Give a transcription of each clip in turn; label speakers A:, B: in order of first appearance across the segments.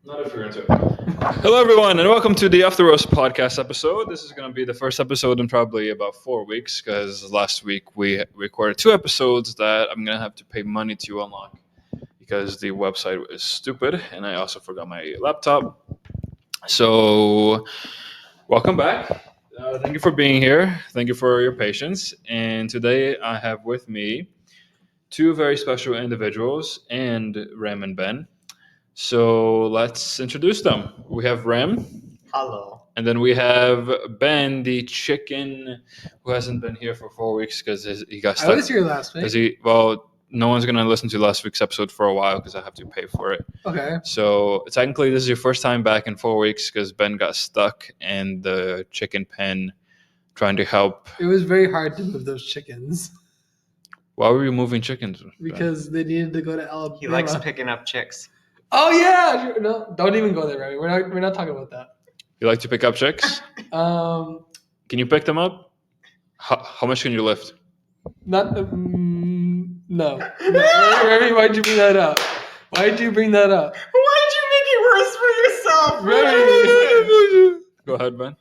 A: Not if you're into it. Hello, everyone, and welcome to the After Roast podcast episode. This is going to be the first episode in probably about 4 weeks because last week we recorded 2 episodes that I'm going to have to pay money to unlock because the website is stupid and I also forgot my laptop. So, welcome back. Thank you for being here. Thank you for your patience. And today I have with me 2 very special individuals and Rem and Ben. So let's introduce them. We have Rem,
B: Hello.
A: and then we have Ben, the chicken, who hasn't been here for 4 weeks because he got stuck.
C: I was here last week.
A: No one's gonna listen to last week's episode for a while because I have to pay for it.
C: Okay.
A: So technically, this is your first time back in 4 weeks because Ben got stuck in the chicken pen, trying to help.
C: It was very hard to move those chickens
A: Why were you moving chickens, Ben?
C: because they needed to go to Alabama.
B: He likes picking up chicks.
C: Oh yeah, no, don't even go there, Remy. We're not talking about that.
A: You like to pick up chicks?
C: Can
A: you pick them up? How much can you lift?
C: Not no. Remy, why'd you bring that up? Why'd you bring that up?
B: Why'd you make it worse for yourself?
C: Remy.
A: Go ahead, Ben.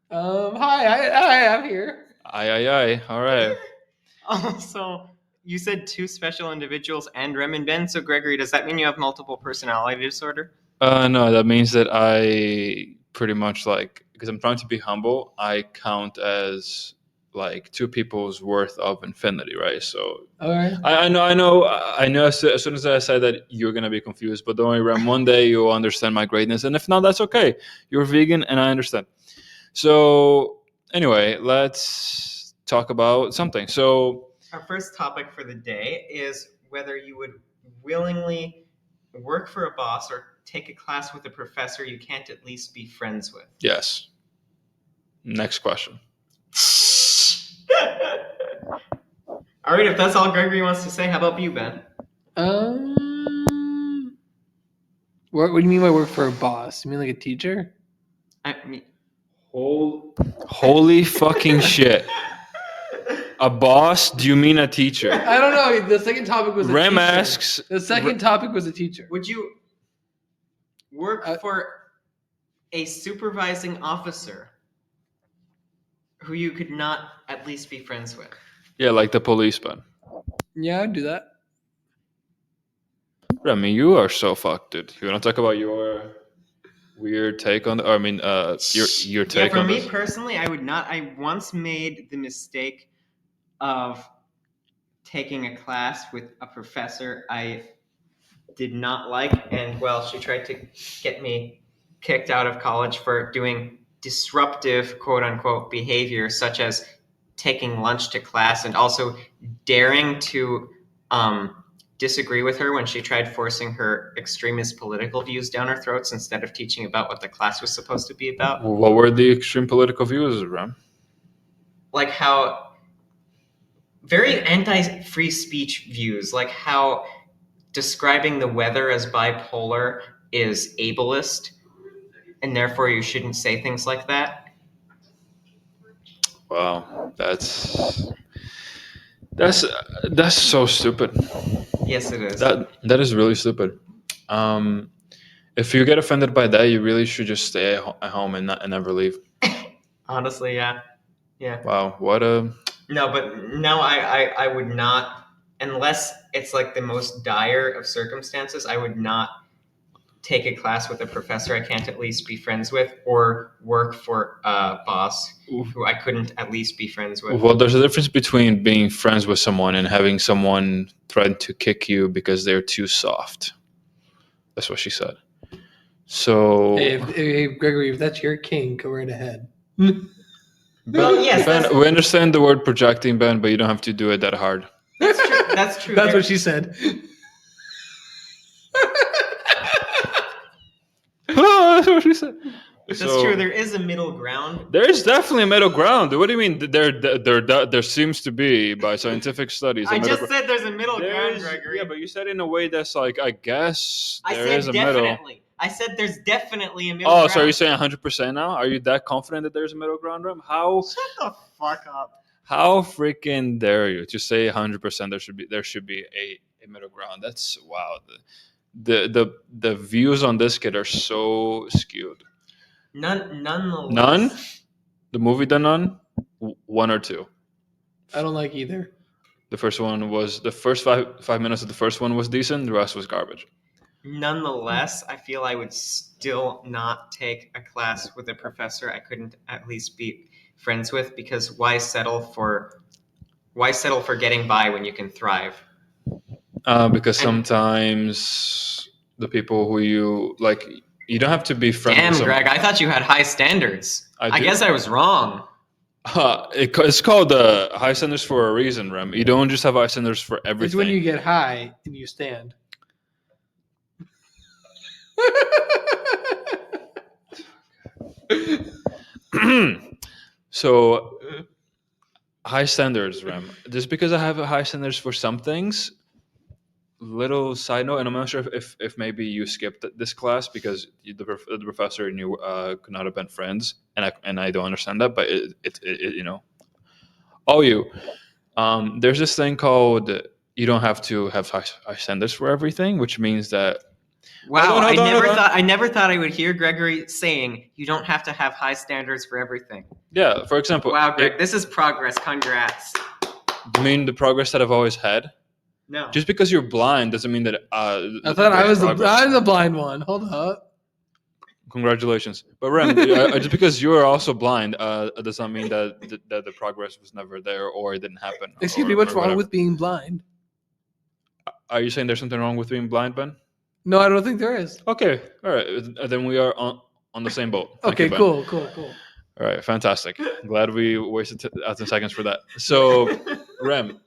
C: Hi, I'm here.
A: Aye. All right.
B: Also, you said 2 special individuals and Rem and Ben. So, Gregory, does that mean you have multiple personality disorder?
A: No, that means that I pretty much because I'm trying to be humble, I count as 2 people's worth of infinity, right? So
C: All right.
A: I know. As soon as I said that, you're gonna be confused. But don't worry, Rem. One day you'll understand my greatness, and if not, that's okay. You're vegan, and I understand. So anyway, let's talk about something. So
B: Our first topic for the day is whether you would willingly work for a boss or take a class with a professor you can't at least be friends with.
A: yes. Next question.
B: All right, if that's all Gregory wants to say, how about you, Ben?
C: What do you mean by work for a boss? You mean like a teacher?
B: I mean,
A: Holy fucking shit. A boss? Do you mean a teacher?
C: I don't know. The second topic was a
A: Rem
C: teacher.
A: asks.
C: The second topic was a teacher.
B: would you work for a supervising officer who you could not at least be friends with?
A: Yeah, like the policeman.
C: Yeah, I'd do that.
A: Remy, you are so fucked, dude. You want to talk about your weird take on your take
B: for
A: on
B: me
A: this?
B: personally, I would not. I once made the mistake of taking a class with a professor I did not like, and she tried to get me kicked out of college for doing disruptive quote-unquote behavior, such as taking lunch to class and also daring to disagree with her when she tried forcing her extremist political views down our throats instead of teaching about what the class was supposed to be about.
A: What were the extreme political views, Rem?
B: Like how very anti-free speech views, like how describing the weather as bipolar is ableist, and therefore you shouldn't say things like that.
A: Wow, that's so stupid.
B: Yes, it is.
A: That is really stupid. If you get offended by that, you really should just stay at home and never leave.
B: Honestly, yeah.
A: Wow, what a...
B: No, but no, I would not, unless it's like the most dire of circumstances, I would not take a class with a professor I can't at least be friends with, or work for a boss who I couldn't at least be friends with.
A: Well, there's a difference between being friends with someone and having someone threaten to kick you because they're too soft. That's what she said. So...
C: Hey, Gregory, if that's your king, go right ahead.
B: Well, yes,
A: Ben, we understand the word projecting, Ben, but you don't have to do it that hard.
B: That's true. That's true.
C: That's what she said.
A: That's what she said.
B: That's true. There is a middle ground.
A: There is definitely a middle ground. What do you mean? There seems to be, by scientific studies.
B: I just said there's a middle ground, Gregory.
A: Yeah, but you said it in a way that's I guess
B: I
A: there
B: said
A: is a
B: definitely.
A: middle.
B: I said there's definitely a middle ground.
A: Oh, so are you saying 100% now? Are you that confident that there's a middle ground, Rem?
B: Shut the fuck up.
A: How freaking dare you to say 100% there should be a middle ground? That's wow. the views on this kid are so skewed.
B: Nonetheless.
A: None? The movie The Nun? One or two?
C: I don't like either.
A: The first one was the first five minutes of the first one was decent. The rest was garbage.
B: Nonetheless, I feel I would still not take a class with a professor I couldn't at least be friends with, because why settle for getting by when you can thrive?
A: Because sometimes the people who you like, you don't have to be friends
B: Damn,
A: with someone.
B: Greg, I thought you had high standards. I
A: do.
B: guess I was wrong.
A: It's called high standards for a reason, Rem. You don't just have high standards for everything.
C: It's when you get high and you stand.
A: So, high standards, Rem. Just because I have high standards for some things, little side note, and I'm not sure if maybe you skipped this class because the professor and you could not have been friends, and I don't understand that, but it you know, all you. There's this thing called you don't have to have high standards for everything, which means that.
B: Wow,
A: Hold on.
B: I never thought I would hear Gregory saying you don't have to have high standards for everything.
A: Yeah, for example.
B: Wow, Greg, this is progress. Congrats.
A: You mean the progress that I've always had?
B: No.
A: Just because you're blind doesn't mean that.
C: I thought I was the blind one. Hold up.
A: Congratulations, but Rem, just because you're also blind, does not mean that the progress was never there or it didn't happen.
C: Excuse me, what's wrong with being blind?
A: Are you saying there's something wrong with being blind, Ben?
C: No, I don't think there is.
A: Okay, all right. Then we are on the same boat. Thank
C: Okay,
A: you, Ben.
C: cool.
A: All right, fantastic. Glad we wasted 10 seconds for that. So, Rem,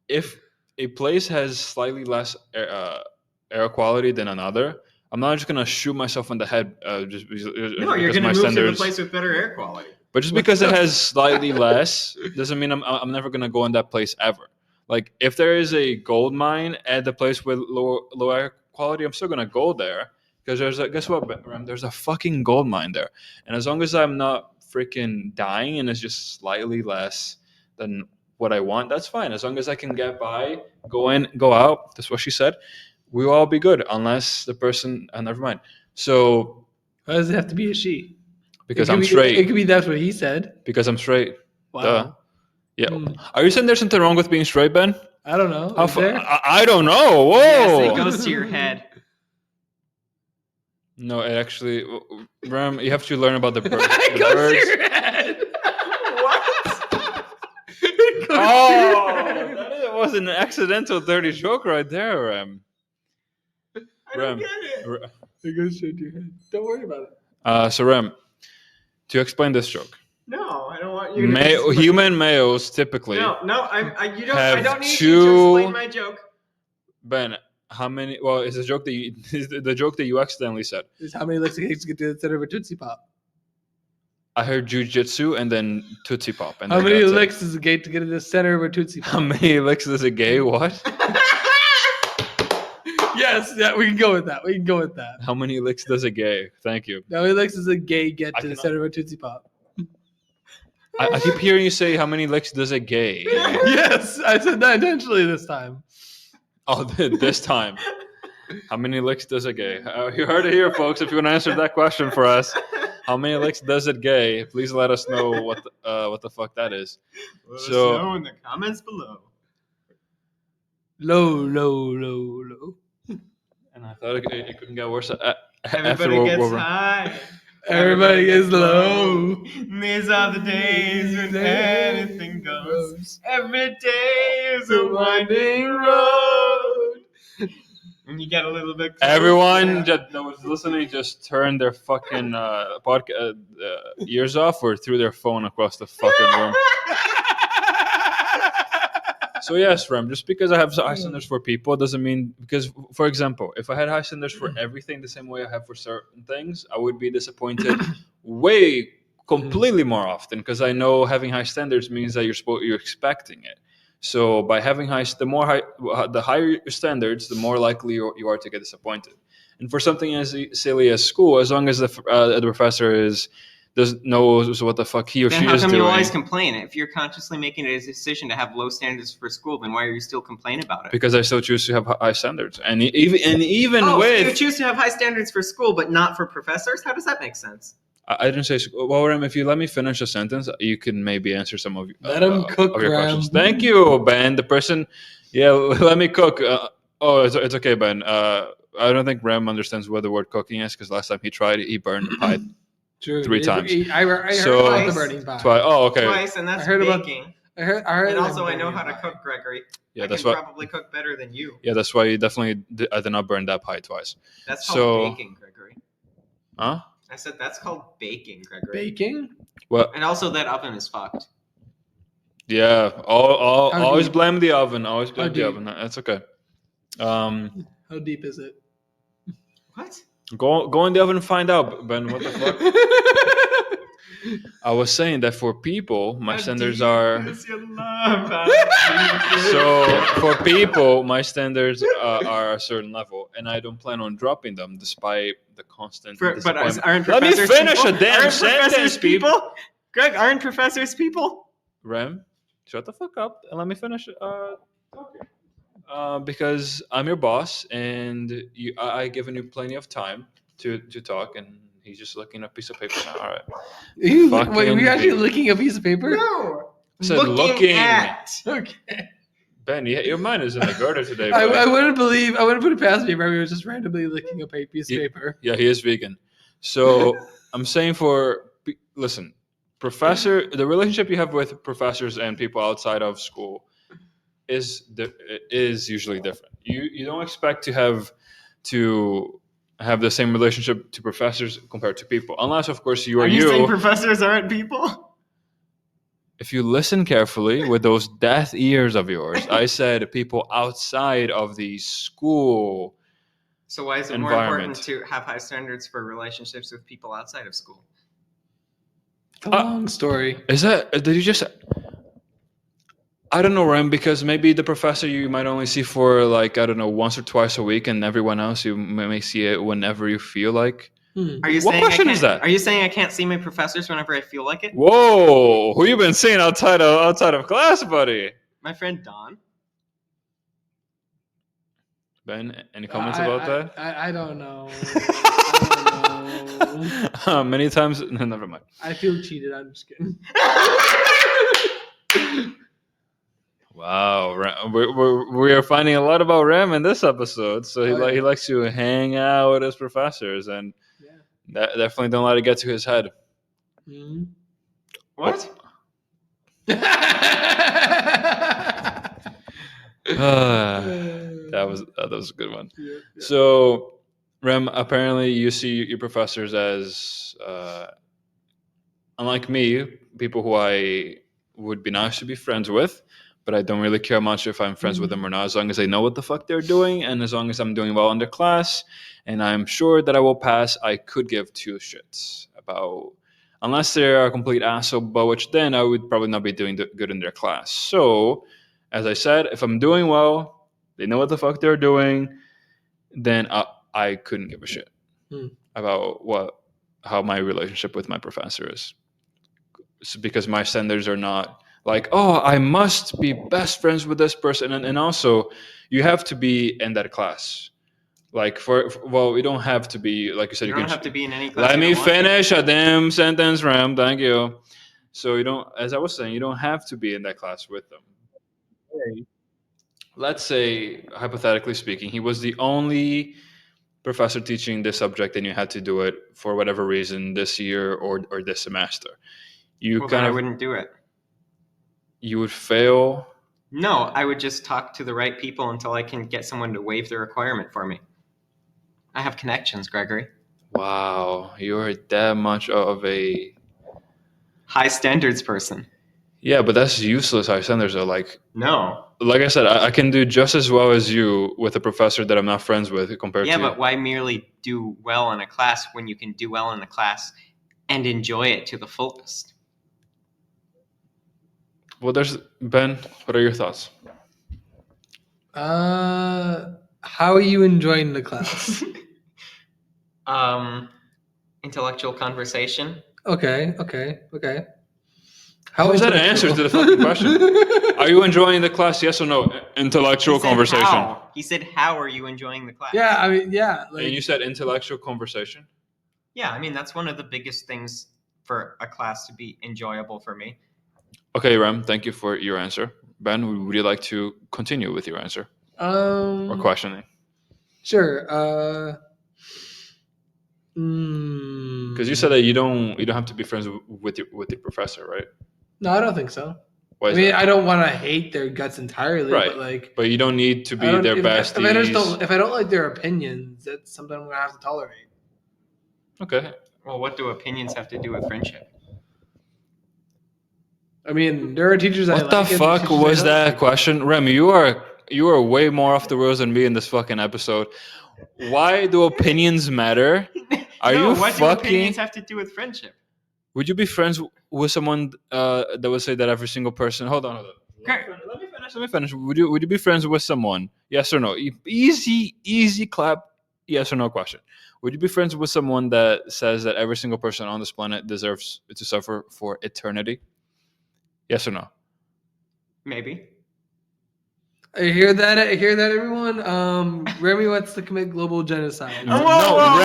A: if a place has slightly less air quality than another, I'm not just gonna shoot myself in the head just because
B: No, you're
A: because
B: gonna
A: my
B: move to the
A: standards.
B: place with better air quality.
A: But just because it has slightly less doesn't mean I'm never gonna go in that place ever. Like if there is a gold mine at the place with low air quality, I'm still gonna go there because guess what, Rem? There's a fucking gold mine there, and as long as I'm not freaking dying and it's just slightly less than what I want, that's fine. As long as I can get by, go in, go out. That's what she said. We will all be good, unless the person. Never mind. So
C: why does it have to be a she?
A: Because I'm straight.
C: It could be that's what he said.
A: Because I'm straight.
C: Wow.
A: Duh. Yeah. Are you saying there's something wrong with being straight, Ben?
C: I don't know.
A: I don't know. Whoa.
B: Yes, it goes to your head.
A: No, it actually, Ram, you have to learn about the birds.
C: It goes to your head.
B: What?
A: That was an accidental dirty joke right there, Ram.
B: I don't get it.
C: It goes straight to your head. Don't worry about it.
A: So Ram, to explain this joke.
B: No, I don't want you to.
A: Human males typically.
B: No, I don't need
A: two...
B: you to explain my joke.
A: Ben, how many? Well, it's a joke that the joke that you accidentally said.
C: Is how many licks it takes to get to the center of a Tootsie Pop?
A: I heard jujitsu and then Tootsie Pop. And
C: how many licks does it get to get to the center of a Tootsie Pop?
A: How many licks does a gay what?
C: Yes, yeah, we can go with that.
A: How many licks does a gay? Thank you.
C: How many licks does a gay get to the center of a Tootsie Pop?
A: I keep hearing you say, how many licks does a gay?
C: Yes, I said that intentionally this time.
A: Oh, this time. How many licks does a gay? You heard it here, folks. If you want to answer that question for us, how many licks does it gay? Please let us know what the fuck that is.
B: Let us know in the comments below.
C: Low.
A: And I thought it couldn't get worse.
B: Everybody gets high.
C: Everybody gets low.
B: These are the days when anything goes. Every day is a winding road. And you get a little bit closer.
A: Everyone that was listening just turned their fucking ears off or threw their phone across the fucking room. So yes, Rem, just because I have high standards for people doesn't mean, because, for example, if I had high standards for everything the same way I have for certain things, I would be disappointed completely more often, because I know having high standards means that you're expecting it. So by having the higher your standards, the more likely you are to get disappointed. And for something as silly as school, as long as the professor is knows what the fuck he or
B: Then
A: she
B: how
A: is
B: come
A: doing.
B: you always complain? If you're consciously making a decision to have low standards for school, then why are you still complaining about it?
A: Because I still choose to have high standards, and even
B: So
A: with
B: you choose to have high standards for school, but not for professors? How does that make sense?
A: I didn't say well, Rem, if you let me finish a sentence, you can maybe answer some of
C: Let him cook,
A: of your
C: Rem.
A: questions. Thank you, Ben. The person, yeah, let me cook. It's okay, Ben. I don't think Rem understands what the word cooking is because last time he tried it, he burned the pie
C: True.
A: 3 times.
C: I heard
A: So-
C: about the burning pie.
A: Oh, okay.
B: Twice, and that's
C: I heard about-
B: baking.
C: I heard
B: And
C: about
B: also, I know
C: burning
B: how to
C: pie.
B: cook, Gregory.
A: Yeah,
B: I
A: that's
B: can
A: why.
B: probably cook better than you.
A: Yeah, that's why you definitely. I did not burn that pie twice.
B: That's called
A: So-
B: baking, Gregory.
A: Huh?
B: I said that's called baking, Gregory.
C: Baking?
A: Well,
B: And also, that oven is fucked.
A: yeah.
C: How
A: Always
C: deep?
A: blame the oven. Always blame the
C: deep?
A: oven. That's okay.
C: How deep is it?
B: What?
A: Go in the oven and find out, Ben. What the fuck? I was saying that for people, my
B: How
A: standards
B: deep
A: are.
B: is your love? How deep
A: So
B: is-
A: for people, my standards are a certain level, and I don't plan on dropping them despite the constant
B: But
A: disappointment.
B: aren't
A: Let me
B: professors
A: finish
B: people?
A: a damn
B: Aren't
A: sentence,
B: professors people? Greg, aren't professors people?
A: Rem, shut the fuck up and let me finish talking. Because I'm your boss, and I given you plenty of time to talk, and he's just looking at a piece of paper now. All right.
C: Wait,
A: Fucking
C: were you actually
A: baby.
C: looking at a piece of paper?
B: No.
A: I said looking.
B: at.
C: Okay.
A: Ben, your mind is in the gutter today.
C: I
A: buddy.
C: wouldn't put it past me if I was just randomly looking at a piece of paper.
A: Yeah, he is vegan. So I'm saying listen, the relationship you have with professors and people outside of school is usually different. You don't expect to have the same relationship to professors compared to people, unless of course you are
B: you saying professors aren't people?
A: If you listen carefully with those deaf ears of yours, I said people outside of the school.
B: So why is it more
A: Environment.
B: important to have high standards for relationships with people outside of school?
C: It's a long story.
A: Is that? Did you just? I don't know, Rem, because maybe the professor you might only see for like I don't know once or twice a week, and everyone else you may see it whenever you feel like.
B: Are you
A: What
B: saying
A: question is that?
B: Are you saying I can't see my professors whenever I feel like it?
A: Whoa, who you been seeing outside of class, buddy?
B: My friend Don.
A: Ben, any comments about that?
C: I don't know. I don't know.
A: Many times. No, never mind.
C: I feel cheated. I'm just kidding.
A: Wow, we are finding a lot about Ram in this episode. So he likes to hang out with his professors, and that definitely don't let it get to his head.
C: Mm-hmm.
B: What?
A: That was a good one.
C: Yeah.
A: So, Rem, apparently you see your professors as, unlike me, people who I would be nice to be friends with, but I don't really care much if I'm friends with them or not, as long as they know what the fuck they're doing, and as long as I'm doing well in their class, and I'm sure that I will pass, I could give two shits about, unless they're a complete asshole, but which then I would probably not be doing good in their class. So, as I said, if I'm doing well, they know what the fuck they're doing, then I couldn't give a shit about how my relationship with my professor is. It's because my standards are not like, oh, I must be best friends with this person, and also you have to be in that class. Like we don't have to be, like you said.
B: You
A: You
B: don't
A: can
B: have to be in any class.
A: let
B: you
A: me
B: don't want to.
A: finish a damn sentence, Ram. Thank you. So you don't, as I was saying, you don't have to be in that class with them. Let's say, hypothetically speaking, he was the only professor teaching this subject, and you had to do it for whatever reason this year or this semester.
B: Well, then I wouldn't do it.
A: You would fail.
B: No, I would just talk to the right people until I can get someone to waive the requirement for me. I have connections, Gregory.
A: Wow, you're that much of a
B: High standards person.
A: Yeah, but that's useless. High standards are like I said, I can do just as well as you with a professor that I'm not friends with compared to.
B: Yeah, but why merely do well in a class when you can do well in a class and enjoy it to the fullest?
A: Well, Ben. What are your thoughts?
C: How are you enjoying the class?
B: Intellectual conversation,
C: Okay.
A: How is that an answer to the fucking question? Are you enjoying the class? Yes or no? Intellectual
B: He said
A: conversation.
B: how. He said, "How are you enjoying the class?"
C: Yeah, I mean, yeah. Like,
A: And you said intellectual conversation.
B: Yeah, I mean that's one of the biggest things for a class to be enjoyable for me.
A: Okay, Rem, thank you for your answer. Ben, would you like to continue with your answer or questioning?
C: Sure.
A: Because you said that you don't have to be friends with your professor, right?
C: No, I don't think so.
A: Why
C: I
A: is
C: mean,
A: that?
C: I don't want to hate their guts entirely,
A: Right.
C: but like,
A: But you don't need to
C: I
A: be
C: don't.
A: their
C: If
A: besties.
C: I just don't, if I don't like their opinions, that's something I'm gonna have to tolerate.
A: Okay.
B: Well, what do opinions have to do with friendship?
C: I mean, there are teachers I
A: What the
C: like. and
A: fuck
C: teachers I
A: was
C: don't
A: that
C: like.
A: question, Remy? You are way more off the rails than me in this fucking episode. Why do opinions matter? Are you
B: what do opinions
A: fucking?
B: have to do with friendship?
A: Would you be friends with someone that would say that every single person? Hold on.
B: Okay.
A: Let me finish. Would you be friends with someone? Yes or no? Easy clap. Yes or no question. Would you be friends with someone that says that every single person on this planet deserves to suffer for eternity? Yes or no?
B: Maybe.
C: I hear that, everyone. Remy wants to commit global genocide.
B: Oh,
A: No,
B: whoa.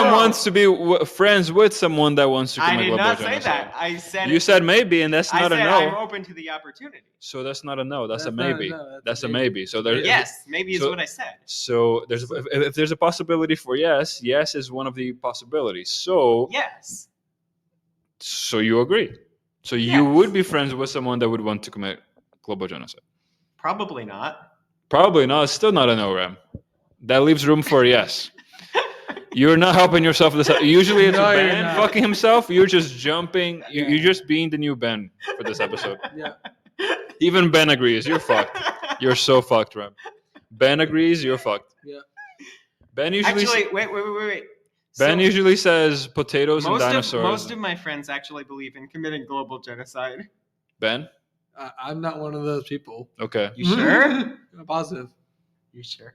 A: Ram wants to be friends with someone that wants to
B: I
A: commit
B: did
A: global
B: not say
A: genocide.
B: that. I said
A: You said maybe, and that's
B: I
A: not a
B: said I'm
A: no.
B: open to the opportunity.
A: So that's not a no. That's a
C: That's not a
A: maybe.
C: no,
A: That's a maybe. So there's
B: Yes, maybe is
A: so-
B: what I said.
A: So there's if there's a possibility for yes is one of the possibilities. So
B: Yes.
A: you agree. So you
B: Yes.
A: would be friends with someone that would want to commit global genocide.
B: Probably not.
A: Probably not. It's still not a no, Ram. That leaves room for a yes. You're not helping yourself this. Usually it's
C: No, you're
A: Ben
C: not.
A: fucking himself. You're just jumping.
C: Yeah.
A: You're just being the new Ben for this episode.
C: Yeah.
A: Even Ben agrees. You're fucked. You're so fucked, Ram. Ben agrees. You're fucked.
C: Yeah.
A: Ben usually.
B: Actually, wait.
A: Ben
B: So,
A: usually says potatoes and dinosaurs.
B: most of my friends actually believe in committing global genocide.
A: Ben?
C: I'm not one of those people.
A: Okay.
B: You sure?
C: I'm positive.
B: You sure?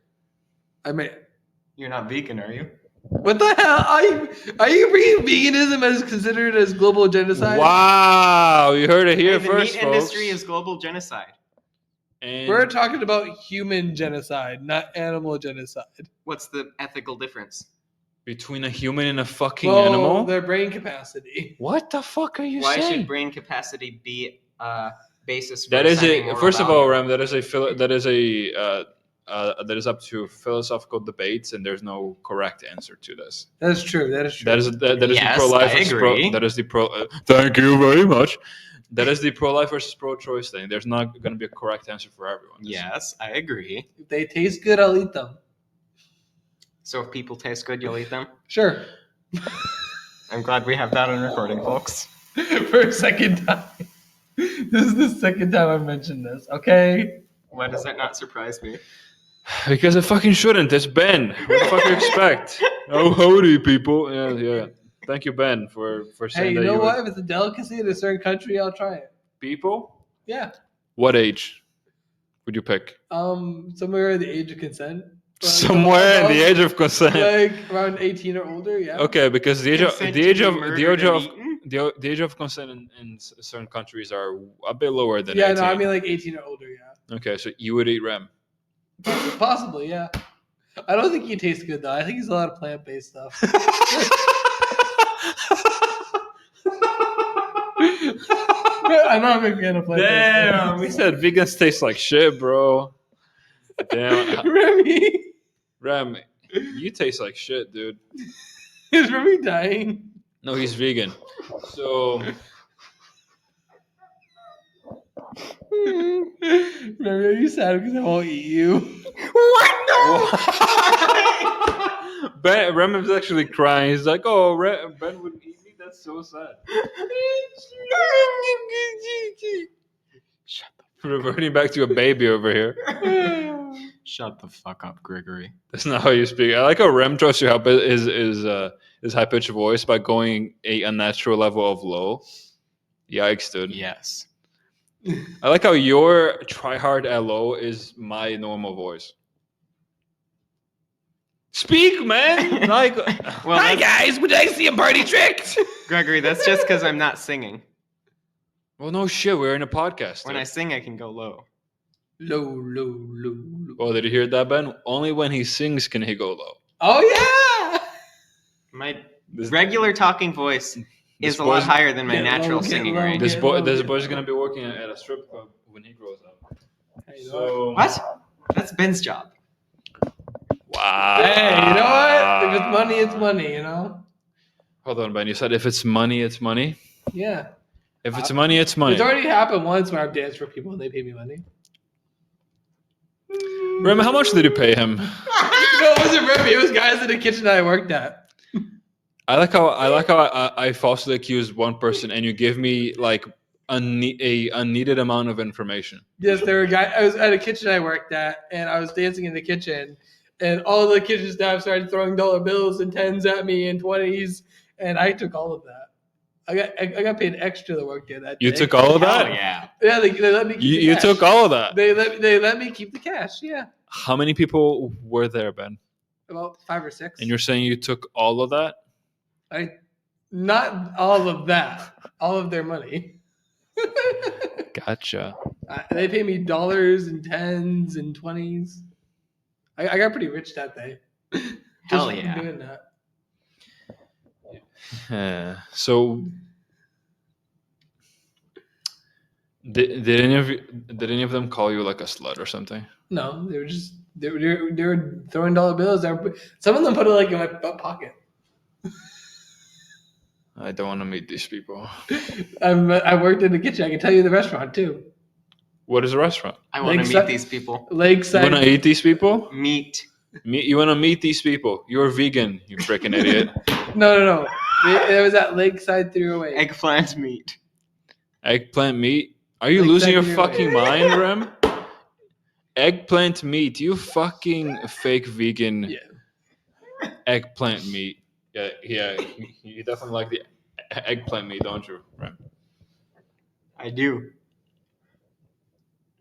C: I mean,
B: You're not vegan, are you?
C: what the hell? Are you bringing veganism as considered as global genocide?
A: Wow. You heard it here
B: Hey, the
A: first,
B: meat
A: folks.
B: industry is global genocide.
A: And
C: We're talking about human genocide, not animal genocide.
B: What's the ethical difference?
A: between a human and a fucking
C: Well,
A: animal?
C: their brain capacity.
A: What the fuck are you
B: Why
A: saying?
B: should brain capacity be a basis for
A: That is
B: assigning
A: a
B: moral
A: first of all,
B: value?
A: Ram. That is up to philosophical debates, and there's no correct answer to this.
C: That is true. That is true.
A: That is
B: Yes,
A: the pro-life
B: I
A: versus
B: agree.
A: that is the pro. Thank you very much. That is the pro-life versus pro-choice thing. There's not going to be a correct answer for everyone.
B: Yes, I agree.
C: If they taste good, I'll eat them.
B: So if people taste good, you'll eat them?
C: Sure.
B: I'm glad we have that on recording, folks.
C: For a second time. This is the second time I've mentioned this. Okay.
B: Why does that not surprise me?
A: Because it fucking shouldn't. It's Ben. What the fuck do you expect? Oh, howdy, people. Yeah. Thank you, Ben, for
C: Hey,
A: saying
C: you
A: that
C: know
A: you
C: what?
A: would.
C: If it's a delicacy in a certain country, I'll try it.
A: People?
C: Yeah.
A: What age would you pick?
C: Somewhere at the age of consent.
A: Somewhere in the age of consent.
C: Like around 18 or older, yeah.
A: Okay, because the age of
B: Consent
A: the
B: to
A: age
B: be
A: of
B: murdered
A: the age
B: and
A: of
B: eaten?
A: the age of consent in certain countries are a bit lower than
C: Yeah,
A: 18.
C: no, I mean like 18 or older, yeah.
A: Okay, so you would eat Rem.
C: Possibly, yeah. I don't think he tastes good though. I think he's a lot of plant-based stuff. I'm not a big fan of plant-based
A: Damn, we said vegans taste like shit, bro. Damn,
C: Remy.
A: Rem, you taste like shit, dude.
C: Is Remy dying?
A: No, he's vegan. So
C: Remy, are you sad because I won't eat you?
A: Ben, Rem is actually crying. He's like, "Oh, Ben would eat me. That's so sad." Reverting back to a baby over here.
B: Shut the fuck up, Gregory.
A: That's not how you speak. I like how Rem tries to help his high pitched voice by going a unnatural level of low. Yikes, dude.
B: Yes.
A: I like how your try hard at low is my normal voice. Speak, man. Like,
B: Well,
A: hi
B: that's-
A: guys, would I see a party trick?
B: Gregory, that's just because I'm not singing.
A: Well, no shit. We're in a podcast.
B: When
A: dude.
B: I sing, I can go low.
C: Low.
A: Oh, did you hear that, Ben? Only when he sings can he go low.
C: Oh yeah.
B: My
A: This,
B: regular talking voice
A: this
B: is a lot
A: boy's-
B: higher than my
C: Get
B: natural
C: low, get
B: singing
C: low,
B: range.
A: This
C: Get
A: boy,
C: low,
A: this
C: get
A: boy's
C: low.
A: gonna be working at a strip club when he grows up.
C: Hey, you know
A: So
B: What? That's Ben's job.
A: Wow.
C: Hey, you know what? If it's money, it's money. You know.
A: Hold on, Ben. You said if it's money, it's money.
C: Yeah.
A: If it's money, it's money.
C: It's already happened once where I've danced for people and they pay me money.
A: Remy, how much did you pay him?
C: No, it wasn't Remy. It was guys in the kitchen that I worked at.
A: I like how I falsely accused one person and you give me like a unneeded amount of information.
C: Yes, there were a guy. I was at a kitchen I worked at, and I was dancing in the kitchen, and all the kitchen staff started throwing dollar bills and tens at me and 20s, and I took all of that. I got paid extra to work there that day.
A: You took all of that?
B: Hell yeah.
C: Yeah, they let me keep the
A: You
C: cash.
A: took all of that.
C: They let me keep the cash. Yeah,
A: How many people were there, Ben?
C: about 5 or 6.
A: And you're saying you took all of that?
C: Not all of that, all of their money.
A: Gotcha.
C: They pay me dollars and tens and 20s. I got pretty rich that day.
B: Hell
C: from
B: yeah.
C: doing that.
A: So did any of them call you like a slut or something?
C: No, they were throwing dollar bills. Some of them put it like in my butt pocket.
A: I don't want to meet these people.
C: I worked in the kitchen. I can tell you the restaurant too.
A: What is a restaurant?
B: I want to meet
C: Lakeside-
B: these people.
A: You
C: Lakeside.
A: want to eat these people?
B: Meet.
A: You want to meet these people? You're vegan, you freaking idiot.
C: No. It was at Lakeside 308.
B: Eggplant meat.
A: Eggplant meat? Are you
C: Like
A: losing your
C: exactly
A: fucking mind, Rem? Eggplant meat, you fucking fake vegan.
C: Yeah.
A: Eggplant meat. Yeah. You definitely like the eggplant meat, don't you, Rem?
B: I do.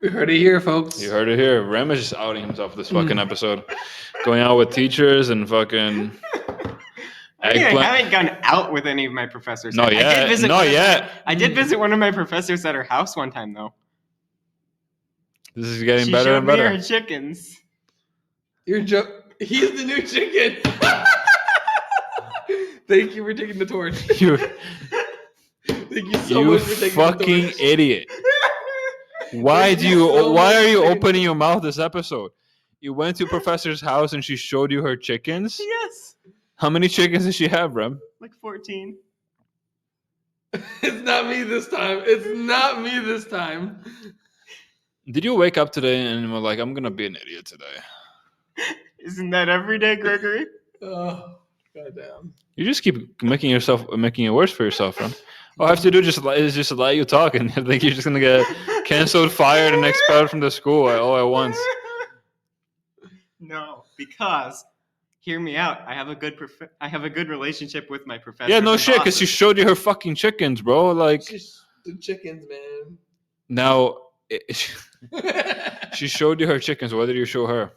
C: We heard it here, folks.
A: You heard it here. Rem is just outing himself this fucking episode. Going out with teachers and fucking
B: I mean, I
A: eggplant.
B: haven't gone out with any of my professors.
A: Not
B: I
A: yet.
B: did visit
A: Not
B: one of-
A: yet.
B: I did visit one of my professors at her house one time, though.
A: This is getting
B: She
A: better
B: showed
A: and
B: me
A: better.
B: her chickens.
C: You're He's the new chicken. Thank you for taking the torch.
A: You,
C: Thank you so
A: you
C: much for taking
A: fucking
C: the torch.
A: idiot. Why
C: Thank you so
A: why
C: much
A: are
C: for
A: you
C: taking-
A: opening your mouth this episode? You went to professor's house and she showed you her chickens?
B: Yes.
A: How many chickens does she have, Rem?
B: Like 14.
C: It's not me this time. It's not me this time.
A: Did you wake up today and were like, I'm gonna be an idiot today?
B: Isn't that every day, Gregory?
C: Oh, goddamn.
A: You just keep making it worse for yourself, Rem. All I have to do is just let you talk, and I think you're just gonna get canceled, fired, and expelled from the school all at once.
B: No, because hear me out. I have a good relationship with my professor.
A: Yeah, no shit, because she showed you her fucking chickens, bro. Like
C: Just the chickens, man.
A: now, she showed you her chickens. What did you show her?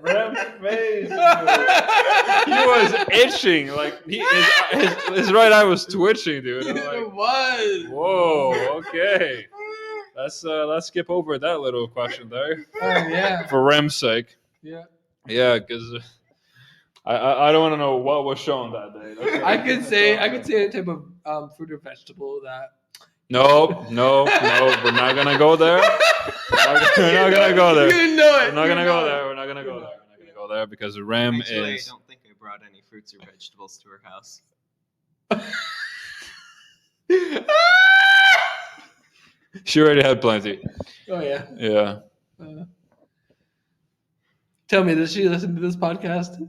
A: Rem's face. He was itching, like his right eye was twitching, dude. I'm
C: It
A: like,
C: was.
A: whoa, okay. Let's skip over that little question there
C: Oh, yeah.
A: for Rem's sake.
C: Yeah.
A: Yeah, because I don't want to know what was shown that day. That's
C: I could say a type of fruit or vegetable that.
A: No, we're not gonna go there. We're not gonna go there.
C: You know it.
A: We're not gonna go there. We're not gonna go there. We're not gonna go there because Rem
B: Actually,
A: is.
B: I don't think I brought any fruits or vegetables to her house.
A: She already had plenty.
C: Oh yeah.
A: Yeah.
C: Tell me, does she listen to this podcast?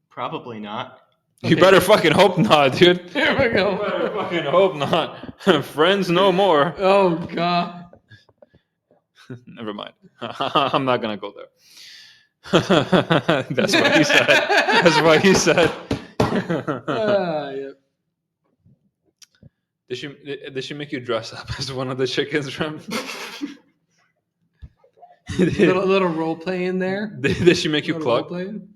B: Probably not.
A: You better fucking hope not, dude.
C: Here we
A: You
C: go.
A: better fucking hope not. Friends no more.
C: Oh god.
A: Never mind. I'm not gonna go there. That's what he said. That's what he said.
C: Yep.
A: Did she make you dress up as one of the chickens, Rem?
C: little role play in there.
A: Did she make you
C: Little role
A: cluck?
C: playing.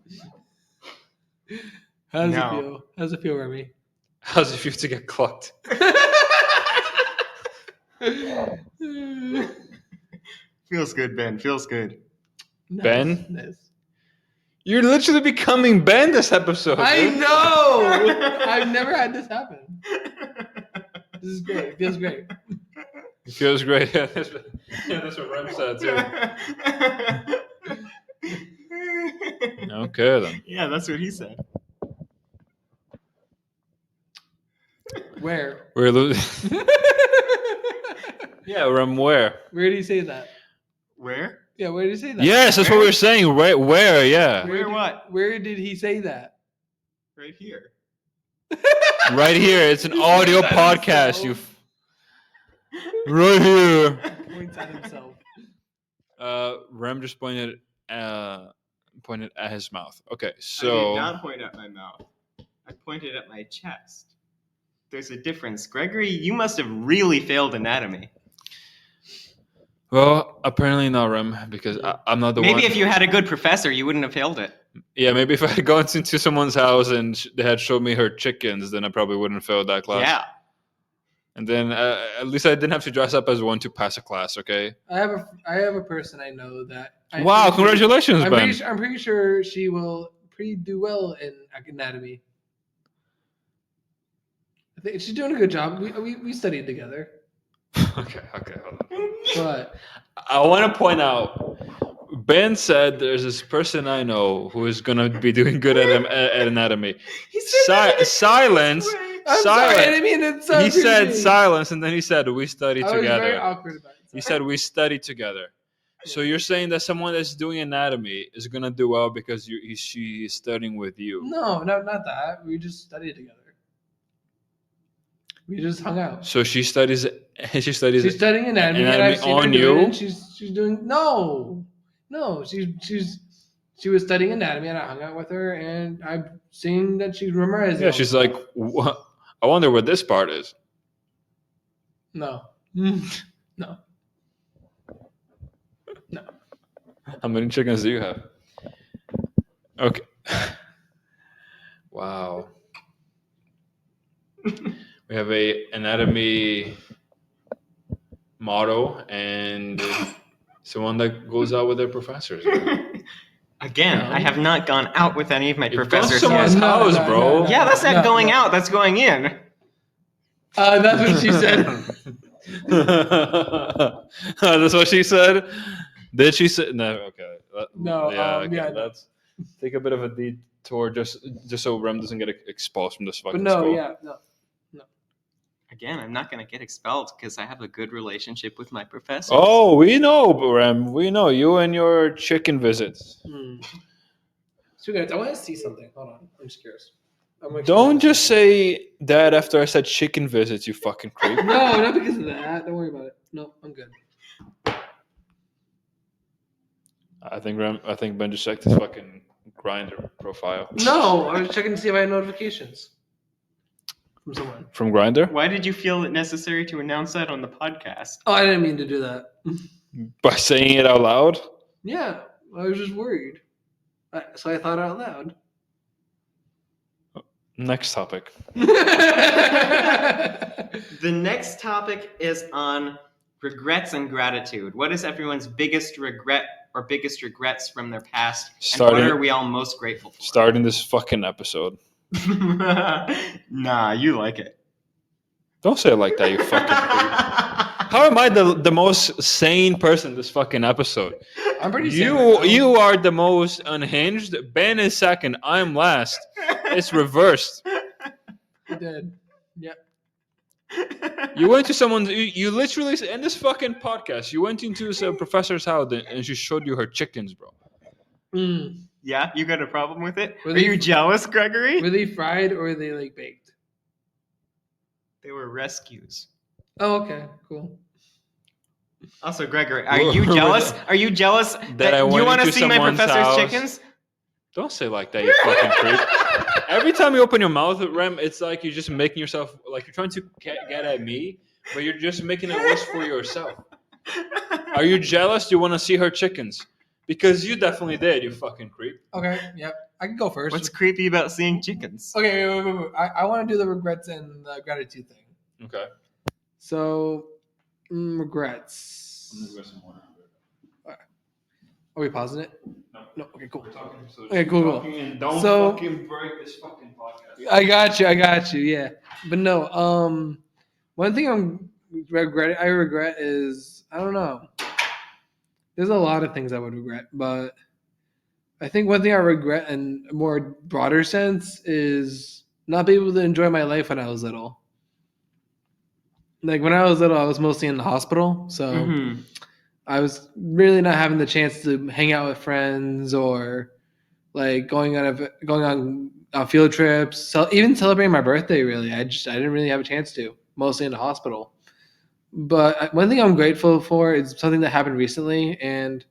C: How does
B: No.
C: it feel? How does it feel, Remy?
A: How's it feel to get clucked?
B: Feels good, Ben. Feels good.
C: Nice,
A: Ben?
C: nice.
A: You're literally becoming Ben this episode.
C: I
A: dude.
C: know. I've never had this happen. This is great. It feels great.
A: It feels great. Yeah, that's what Rem said too. Okay then.
B: Yeah, that's what he said.
C: Where?
A: We're losing. Yeah, Rem, where?
C: Where did he say that?
B: Where?
C: Yeah, where did he say that?
A: Yes, that's what
B: Where?
A: we're saying. Right, where? Yeah,
B: Where what?
C: Where did he say that?
B: Right here.
A: right here. It's an
C: He
A: audio
C: points at
A: podcast.
C: himself.
A: Right here.
C: Points at himself.
A: Rem just pointed at his mouth. Okay,
B: I did
A: so
B: not point at my mouth. I pointed at my chest. There's a difference. Gregory, you must have really failed anatomy.
A: well, apparently not Rem because I'm not the one.
B: Maybe if you had a good professor, you wouldn't have failed it.
A: Yeah, maybe if I had gone into someone's house and they had showed me her chickens, then I probably wouldn't have failed that class.
B: Yeah.
A: And then at least I didn't have to dress up as one to pass a class. Okay.
C: I have a person I know that.
A: Wow! Congratulations, Ben.
C: I'm pretty sure she will do well in anatomy. I think she's doing a good job. We studied together.
A: Okay, hold on.
C: But
A: I want to point out, Ben said there's this person I know who is gonna be doing good at anatomy. Silence.
C: I'm sorry, I didn't mean it. So
A: He said
C: creepy.
A: silence, and then he said we study
C: I was very
A: together.
C: awkward about it.
A: He said we study together. So you're saying that someone that's doing anatomy is gonna do well because she is studying with you?
C: No, not that. We just studied together. We just hung out.
A: So she studies. She studies.
C: She's studying anatomy, and
A: anatomy
C: I've seen
A: on
C: her do
A: you?
C: it, and she's doing no. She was studying anatomy, and I hung out with her, and I've seen that she's memorizing.
A: Yeah,
C: all
A: she's
C: the
A: like,
C: stuff.
A: what? I wonder what this part is.
C: No. No.
A: How many chickens do you have? Okay. Wow. We have a anatomy motto and someone that goes out with their professors.
B: Again,
C: No.
B: I have not gone out with any of my
A: You've gone to
B: professors
A: someone's
B: yet.
A: house, bro.
B: Yeah, that's not
C: No,
B: going
C: no.
B: out. That's going in.
C: That's what she said.
A: That's what she said. Did she say no? Okay.
C: No,
A: Okay.
C: yeah, no.
A: Let's take a bit of a detour just so Rem doesn't get expulsed from this fucking
C: But no,
A: school.
C: yeah, no.
B: Again, I'm not going to get expelled because I have a good relationship with my professors.
A: Oh, we know, Rem. We know you and your chicken visits.
C: So guys, I want to see something. Hold on, I'm just curious.
A: Don't just say that after I said chicken visits, you fucking creep.
C: No, not because of that. Don't worry about it. No, I'm good.
A: I think Ben just checked his fucking Grinder profile.
C: No, I was checking to see if I had notifications from someone.
A: From Grinder?
B: Why did you feel it necessary to announce that on the podcast?
C: Oh, I didn't mean to do that.
A: By saying it out loud?
C: Yeah, I was just worried. So I thought out loud.
A: Next topic.
B: The next topic is on regrets and gratitude. What is everyone's biggest regret or biggest regrets from their past? And what are we all most grateful for?
A: Starting this fucking episode.
B: Nah, you like it.
A: Don't say it like that, you fucking creep. How am I the most sane person this fucking episode?
C: I'm pretty sure.
A: You are the most unhinged. Ben is second. I'm last. It's reversed.
C: I did. Yeah.
A: You went to someone's. You literally in this fucking podcast. You went into a professor's house and she showed you her chickens, bro.
B: Yeah, you got a problem with it?
C: Were
B: Are
C: they-
B: you jealous, Gregory?
C: Were they fried or were they like baked?
B: They were rescues.
C: Oh, okay, cool.
B: Also, Gregory, are you jealous? Are you jealous
A: I
B: that
A: went
B: you want to
A: into
B: see my
A: someone's
B: professor's
A: house?
B: chickens?
A: Don't say like that, you fucking creep. Every time you open your mouth, Rem, it's like you're just making yourself like you're trying to get at me, but you're just making it worse for yourself. Are you jealous? Do you want to see her chickens? Because you definitely did, you fucking creep.
C: Okay, yep. I can go first.
B: What's creepy about seeing chickens?
C: Okay, wait. I want to do the regrets and the gratitude thing.
A: Okay.
C: So, regrets. Are we pausing it? No. Okay, cool. Okay, cool.
A: And don't
C: So-
A: fucking break this fucking podcast.
C: I got you. Yeah, but no. One thing I regret is I don't know. There's a lot of things I would regret, but I think one thing I regret in a more broader sense is not being able to enjoy my life when I was little. Like when I was little, I was mostly in the hospital, so
B: Mhm.
C: I was really not having the chance to hang out with friends or like going on field trips, even celebrating my birthday. Really, I didn't really have a chance to, mostly in the hospital. But one thing I'm grateful for is something that happened recently, and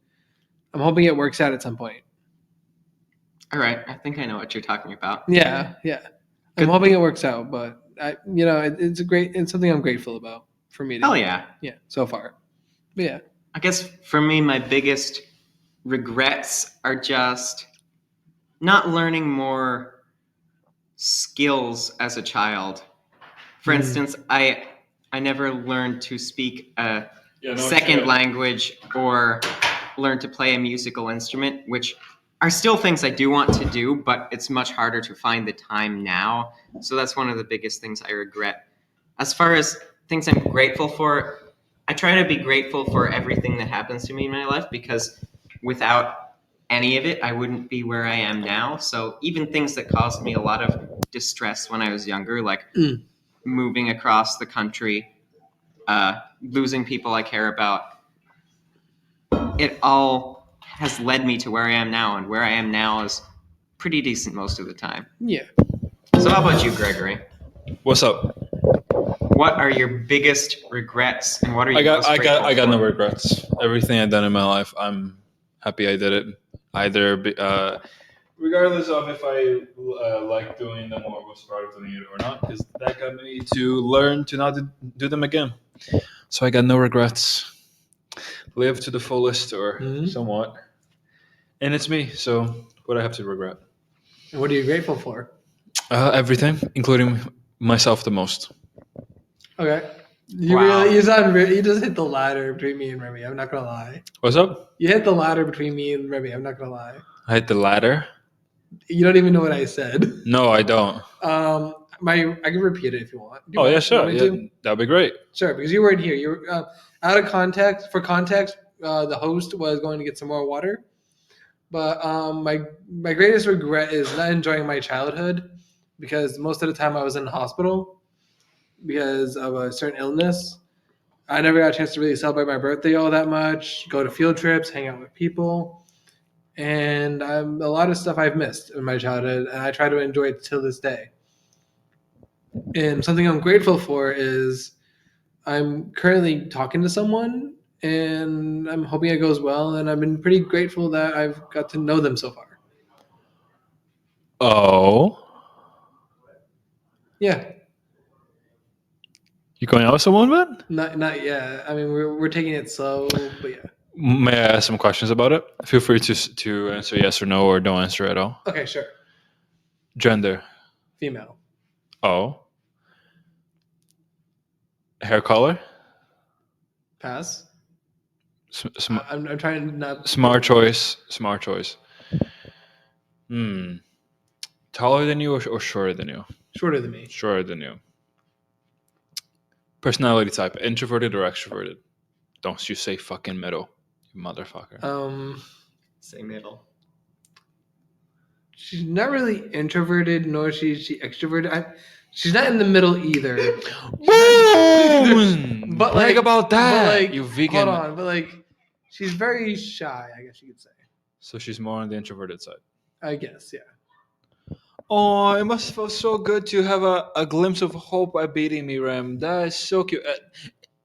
C: I'm hoping it works out at some point.
B: All right, I think I know what you're talking about.
C: Yeah. I'm
B: Good.
C: hoping it works out, but it's something I'm grateful about for me.
B: Hell yeah.
C: Yeah, so far. But yeah.
B: I guess for me, my biggest regrets are just not learning more skills as a child. For instance, I never learned to speak a second language or learn to play a musical instrument, which are still things I do want to do, but it's much harder to find the time now. So that's one of the biggest things I regret. As far as things I'm grateful for, I try to be grateful for everything that happens to me in my life because without any of it, I wouldn't be where I am now. So even things that caused me a lot of distress when I was younger, like moving across the country, losing people I care about, it all has led me to where I am now, and where I am now is pretty decent most of the time.
C: Yeah.
B: So how about you, Gregory?
A: What's up?
B: What are your biggest regrets, and what are you
A: I got
B: most grateful
A: no
B: for?
A: regrets. Everything I've done in my life, I'm happy I did it. Regardless of if I like doing them or was proud of doing it or not, because that got me to learn to not do them again. So I got no regrets. Live to the fullest, or somewhat. And it's me. So what I have to regret?
C: And what are you grateful for?
A: Everything, including myself the most.
C: Okay. You
B: Wow.
C: you just hit the ladder between me and Remy. I'm not gonna lie.
A: What's up?
C: You hit the ladder between me and Remy. I'm not gonna lie.
A: I hit the ladder.
C: You don't even know what I said.
A: No, I don't.
C: I can repeat it if you want. Do you
A: Oh
C: want-
A: yeah,
C: you
A: sure.
C: want me
A: Yeah,
C: to?
A: that'd be great.
C: Sure, because you weren't here. You were out of context. For context, the host was going to get some more water. But my greatest regret is not enjoying my childhood because most of the time I was in the hospital because of a certain illness. I never got a chance to really celebrate my birthday all that much, go to field trips, hang out with people. And a lot of stuff I've missed in my childhood, and I try to enjoy it till this day. And something I'm grateful for is I'm currently talking to someone, and I'm hoping it goes well. And I've been pretty grateful that I've got to know them so far.
A: Oh,
C: Yeah,
A: you going out with someone, man?
C: not yet. I mean, we're taking it slow, but yeah.
A: May I ask some questions about it? Feel free to answer yes or no, or don't answer at all.
C: Okay, sure.
A: Gender.
C: Female.
A: Oh. Hair color.
C: Pass.
A: Sm-
C: I'm trying to not.
A: smart choice. Smart choice. Taller than you or shorter than you?
C: Shorter than me.
A: Shorter than you. Personality type: introverted or extroverted? Don't you say fucking middle, you motherfucker.
B: Say middle.
C: She's not really introverted, nor is she extroverted. She's not in the middle either.
A: Boom!
C: But
A: Brag about that,
C: but like,
A: you vegan.
C: Hold on, but like, she's very shy. I guess you could say.
A: So she's more on the introverted side.
C: I guess, yeah.
A: Oh, it must feel so good to have a glimpse of hope by beating me, Rem. That is so cute.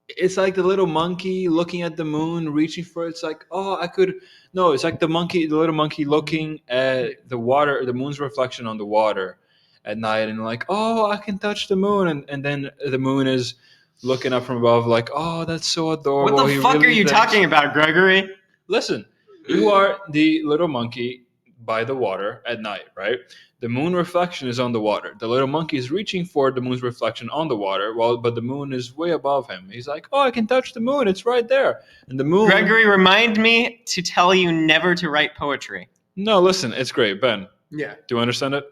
A: It's like the little monkey looking at the moon, reaching for it. It's like, oh, I could. No, it's like the little monkey looking at the water, the moon's reflection on the water, at night and like, oh, I can touch the moon, and then the moon is looking up from above like, oh, that's so adorable.
B: What the fuck
A: really
B: are you
A: thinks-
B: talking about, Gregory?
A: Listen, you are the little monkey by the water at night, right? The moon reflection is on the water. The little monkey is reaching for the moon's reflection on the water, but the moon is way above him. He's like, oh, I can touch the moon. It's right there. And the moon...
B: Gregory, remind me to tell you never to write poetry.
A: No, listen, it's great. Ben,
C: Yeah,
A: do you understand it?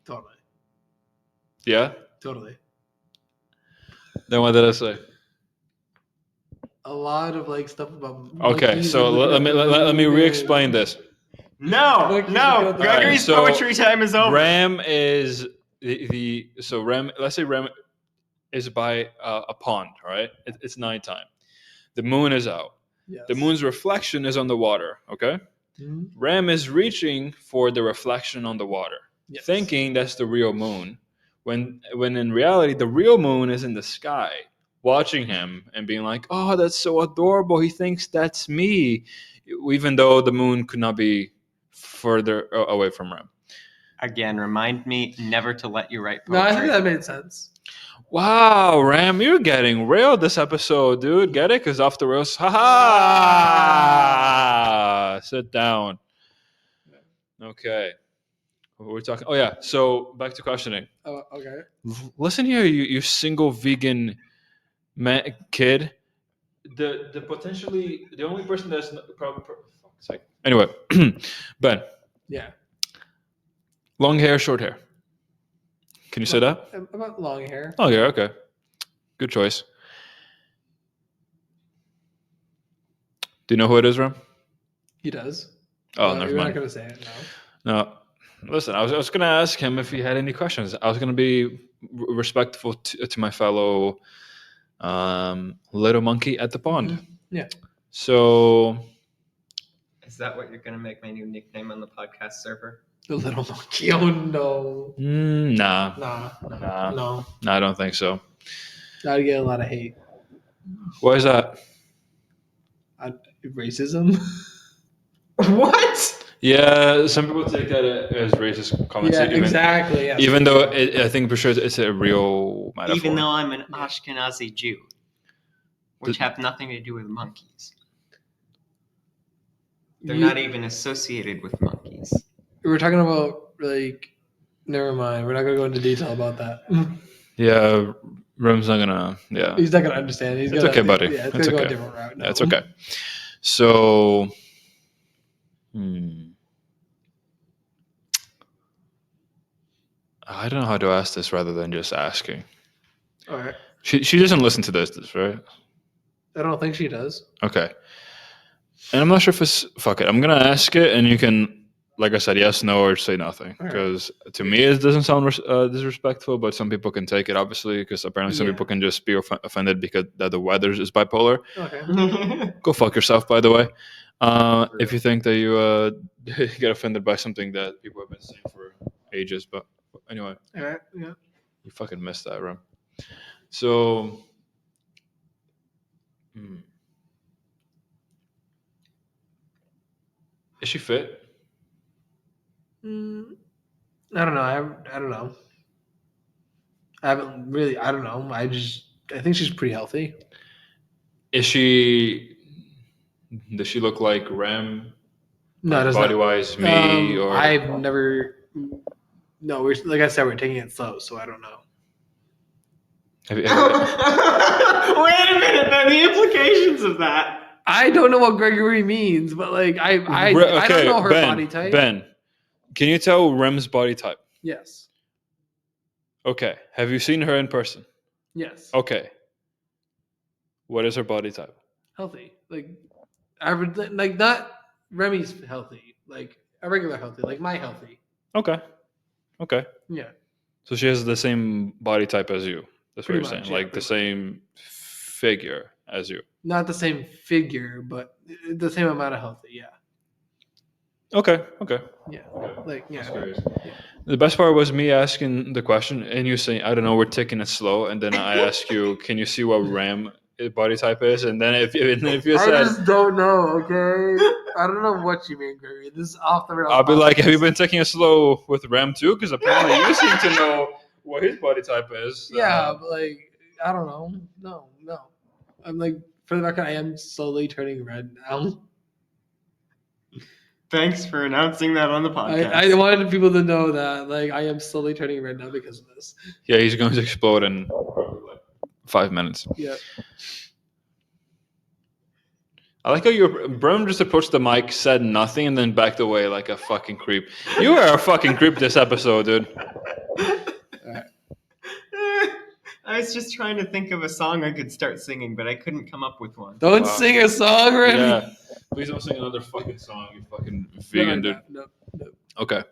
C: totally.
A: Yeah?
C: Totally.
A: Then what did I say?
C: A lot of like stuff about.
A: Okay,
C: monkeys
A: so
C: and
A: let me re-explain this.
B: No, no, Gregory's
A: so
B: poetry time is over.
A: Rem is so Rem. Let's say Rem is by a pond, right? It's nighttime. The moon is out.
C: Yes.
A: The moon's reflection is on the water. Okay.
C: Mhm.
A: Rem is reaching for the reflection on the water,
C: Yes.
A: thinking that's the real moon, when in reality the real moon is in the sky, watching him and being like, "Oh, that's so adorable. He thinks that's me," even though the moon could not be further away from Rem.
B: Again, remind me never to let you write
C: No, I think
B: poetry.
C: that made sense.
A: Wow, Ram, you're getting real this episode, dude. Get it? Because off the rails. Ha! Sit down. Okay. What were we talking? Oh, yeah. So back to questioning.
C: Oh, okay.
A: Listen here, you single vegan kid. The potentially the only person that's probably. Fuck's sake. Anyway, Ben,
C: Yeah.
A: long hair, short hair. Can you say that?
C: About long hair.
A: Oh, yeah. Okay. Good choice. Do you know who it is, Ram?
C: He does.
A: Oh,
C: No,
A: never
C: you're
A: mind.
C: not gonna say it. No.
A: No, listen. I was going to ask him if he had any questions. I was going to be respectful to my fellow little monkey at the pond.
C: Mhm. Yeah.
A: So
B: Is that what you're going to make my new nickname on the podcast server?
C: The little monkey. Oh no.
A: nah,
C: Nah.
A: nah,
C: No.
A: I don't think so.
C: I'd get a lot of hate.
A: Why is that?
C: Racism.
B: What?
A: Yeah, some people take that as racist comments.
C: Yeah, exactly. Yes.
A: Even though I think for sure it's a real metaphor.
B: Even though I'm an Ashkenazi Jew, which have nothing to do with monkeys. They're not even associated with monkeys.
C: We're talking about like. Never mind. We're not gonna go into detail about that.
A: Yeah, Rem's not gonna. Yeah,
C: He's not gonna understand. He's
A: It's
C: gonna,
A: okay, buddy.
C: Yeah, it's
A: It's
C: gonna go
A: okay.
C: a different route.
A: That's okay. So, I don't know how to ask this rather than just asking.
C: All right.
A: She doesn't listen to this, right?
C: I don't think she does.
A: Okay. And I'm not sure if it's fuck it. I'm gonna ask it, and you can, like I said, yes, no, or say nothing.
C: All right.
A: Because to me, it doesn't sound disrespectful, but some people can take it, obviously, because apparently some
C: Yeah.
A: people can just be offended because that the weather is bipolar.
C: Okay.
A: Go fuck yourself, by the way. If you think that you get offended by something that people have been saying for ages, but anyway,
C: All right. Yeah.
A: you fucking missed that, Ram. So, is she fit?
C: I don't know. I don't know. I haven't really. I don't know. I think she's pretty healthy.
A: Is she? Does she look like Ram?
C: No, it
A: body
C: doesn't.
A: wise, me or
C: I've never. No, we're like I said, we're taking it slow, so I don't know.
A: have you-
B: Wait a minute, then the implications of that.
C: I don't know what Gregory means, but like I don't know her
A: Ben,
C: body type.
A: Ben, can you tell Rem's body type?
C: Yes.
A: Okay. Have you seen her in person?
C: Yes.
A: Okay. What is her body type?
C: Healthy. Like average. Like not Remy's healthy. Like a regular healthy. Like my healthy.
A: Okay. Okay.
C: Yeah.
A: So she has the same body type as you. That's what
C: Pretty
A: you're saying.
C: much, yeah,
A: Like the
C: pretty
A: same figure as you.
C: Not the same figure, but the same amount of healthy. Yeah.
A: Okay. Okay.
C: Yeah. Like yeah.
A: The best part was me asking the question and you saying, I don't know, we're taking it slow. And then I ask you, can you see what Ram body type is? And then if you
C: I
A: said,
C: just don't know. Okay. I don't know what you mean, Gregory. This is off the rails.
A: I'll be like, have you
C: podcast.
A: been taking it slow with Rem too? Because apparently you seem to know what his body type is.
C: Yeah, but like, I don't know. No. I'm like, for the record, I am slowly turning red now.
B: Thanks for announcing that on the podcast.
C: I wanted people to know that, like, I am slowly turning red now because of this.
A: Yeah, he's going to explode in probably like 5 minutes.
C: Yeah.
A: I like how Brum just approached the mic, said nothing, and then backed away like a fucking creep. You are a fucking creep this episode, dude.
B: I was just trying to think of a song I could start singing, but I couldn't come up with one.
C: Don't
A: Wow.
C: sing a song, Remy.
A: Yeah. Please don't sing another fucking song, you fucking vegan, dude.
C: No.
A: Okay.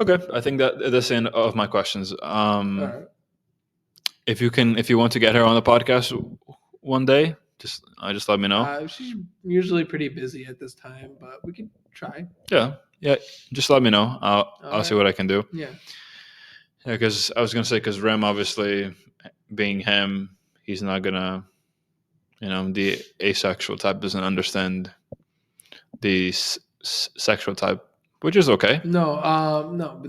A: Okay. I think that's the end of my questions.
C: All right.
A: If you want to get her on the podcast one day, just let me know.
C: She's usually pretty busy at this time, but we can try.
A: Yeah. Just let me know. I'll see what I can do.
C: Yeah.
A: Yeah, because I was gonna say, because Rem, obviously, being him, he's not gonna, the asexual type doesn't understand the sexual type, which is okay.
C: No. No.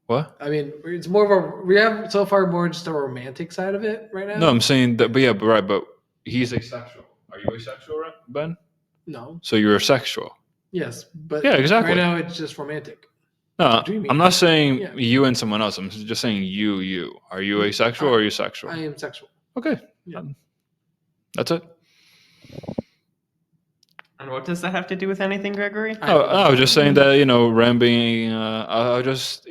A: What?
C: I mean, it's more of we have so far more just a romantic side of it right now.
A: No, I'm saying that, but right, but he's asexual. Are you asexual, Ben?
C: No.
A: So you're sexual.
C: Yes, but
A: Yeah, exactly.
C: right now it's just romantic.
A: No,
C: Dreaming.
A: I'm not saying
C: Yeah.
A: you and someone else. I'm just saying you. Are you asexual or are you sexual?
C: I am sexual.
A: Okay.
C: Yeah.
A: That's it.
B: And what does that have to do with anything, Gregory?
A: I was just saying that Rem being. I'll just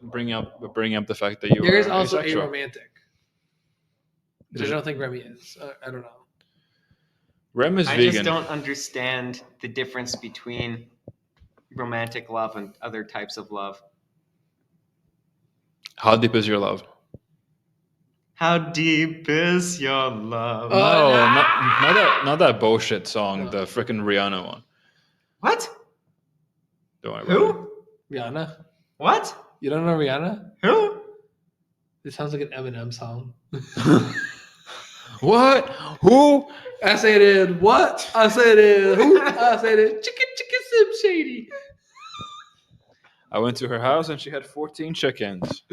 A: bring up the fact that you.
C: There is
A: are
C: also
A: asexual.
C: a romantic. Which I don't think Remy is. I don't know.
A: Rem is
B: I
A: vegan.
B: just don't understand the difference between romantic love and other types of love.
A: How deep is your love?
B: How deep is your love?
A: No, not that bullshit song.
C: No.
A: The freaking Rihanna one.
B: What?
A: Don't worry about it.
B: Who?
C: Rihanna?
B: What?
C: You don't know Rihanna?
B: Who?
C: It sounds like an Eminem song.
A: What? Who?
C: I said it. What? I said it. Who? I said it. Chicken Sim Shady.
A: I went to her house and she had 14 chickens.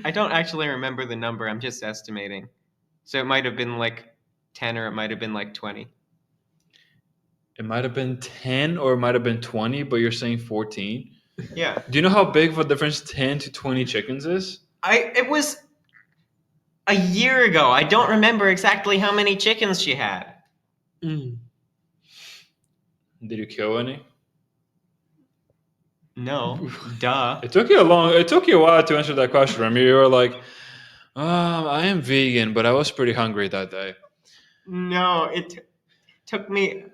B: I don't actually remember the number. I'm just estimating. So it might have been like 10 or it might have been like 20.
A: It might have been 10 or it might have been 20, but you're saying 14.
B: Yeah.
A: Do you know how big of a difference 10 to 20 chickens is?
B: It was a year ago. I don't remember exactly how many chickens she had.
C: Mm.
A: Did you kill any?
B: No. Duh.
A: It took you a while to answer that question. I mean, you were like, I am vegan, but I was pretty hungry that day.
B: No, it took me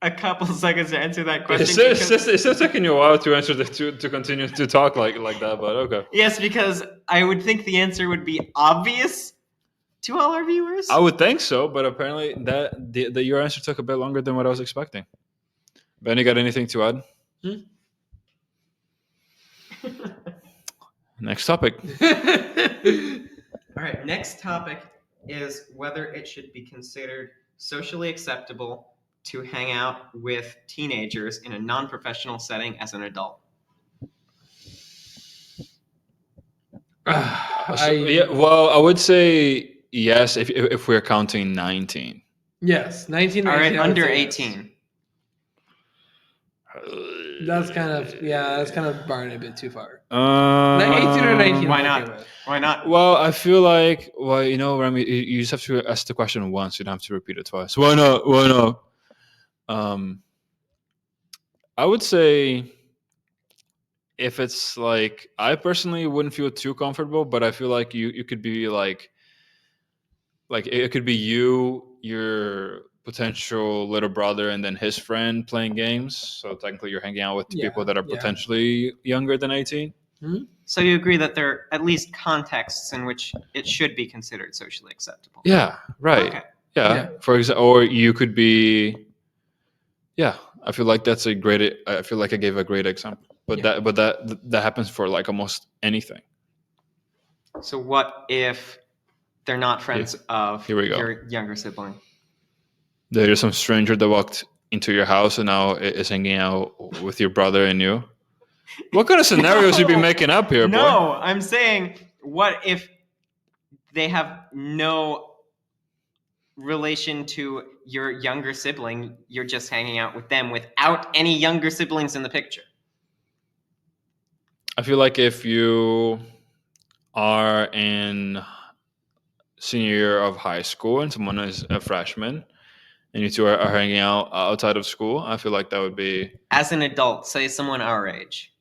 B: a couple seconds to answer that question.
A: It's still taking you a while to answer to continue to talk like that, but okay.
B: Yes, because I would think the answer would be obvious to all our viewers.
A: I would think so, but apparently that your answer took a bit longer than what I was expecting. Benny, got anything to add? Next topic.
B: All right, next topic is whether it should be considered socially acceptable to hang out with teenagers in a non-professional setting as an adult.
A: I would say yes if we're counting 19.
C: Yes, 19.
B: All right,
C: 19, I would
B: under
C: say yes.
B: 18.
C: That's kind of barring a bit too far. 18 or 19.
B: Why
C: I'm
B: not?
C: okay with.
B: Why not?
A: Well, I feel like, Remy, you just have to ask the question once. You don't have to repeat it twice. Why not? Why not? I would say if it's like, I personally wouldn't feel too comfortable, but I feel like you could be like it could be your potential little brother and then his friend playing games. So technically you're hanging out with people that are potentially younger than 18.
B: So you agree that there are at least contexts in which it should be considered socially acceptable?
A: Yeah, right.
B: Okay.
A: Yeah. For example, or you could be. Yeah, I feel like that's a great. I feel like I gave a great example, but that happens for like almost anything.
B: So what if They're not friends of
A: Here we go.
B: your younger sibling.
A: There's some stranger that walked into your house and now is hanging out with your brother and you. What kind of scenarios you be
B: No.
A: making up here, boy?
B: No, I'm saying, what if they have no relation to your younger sibling? You're just hanging out with them without any younger siblings in the picture.
A: I feel like if you are in senior year of high school and someone is a freshman and you two are hanging out outside of school, I feel like that would be
B: As an adult, say someone our age,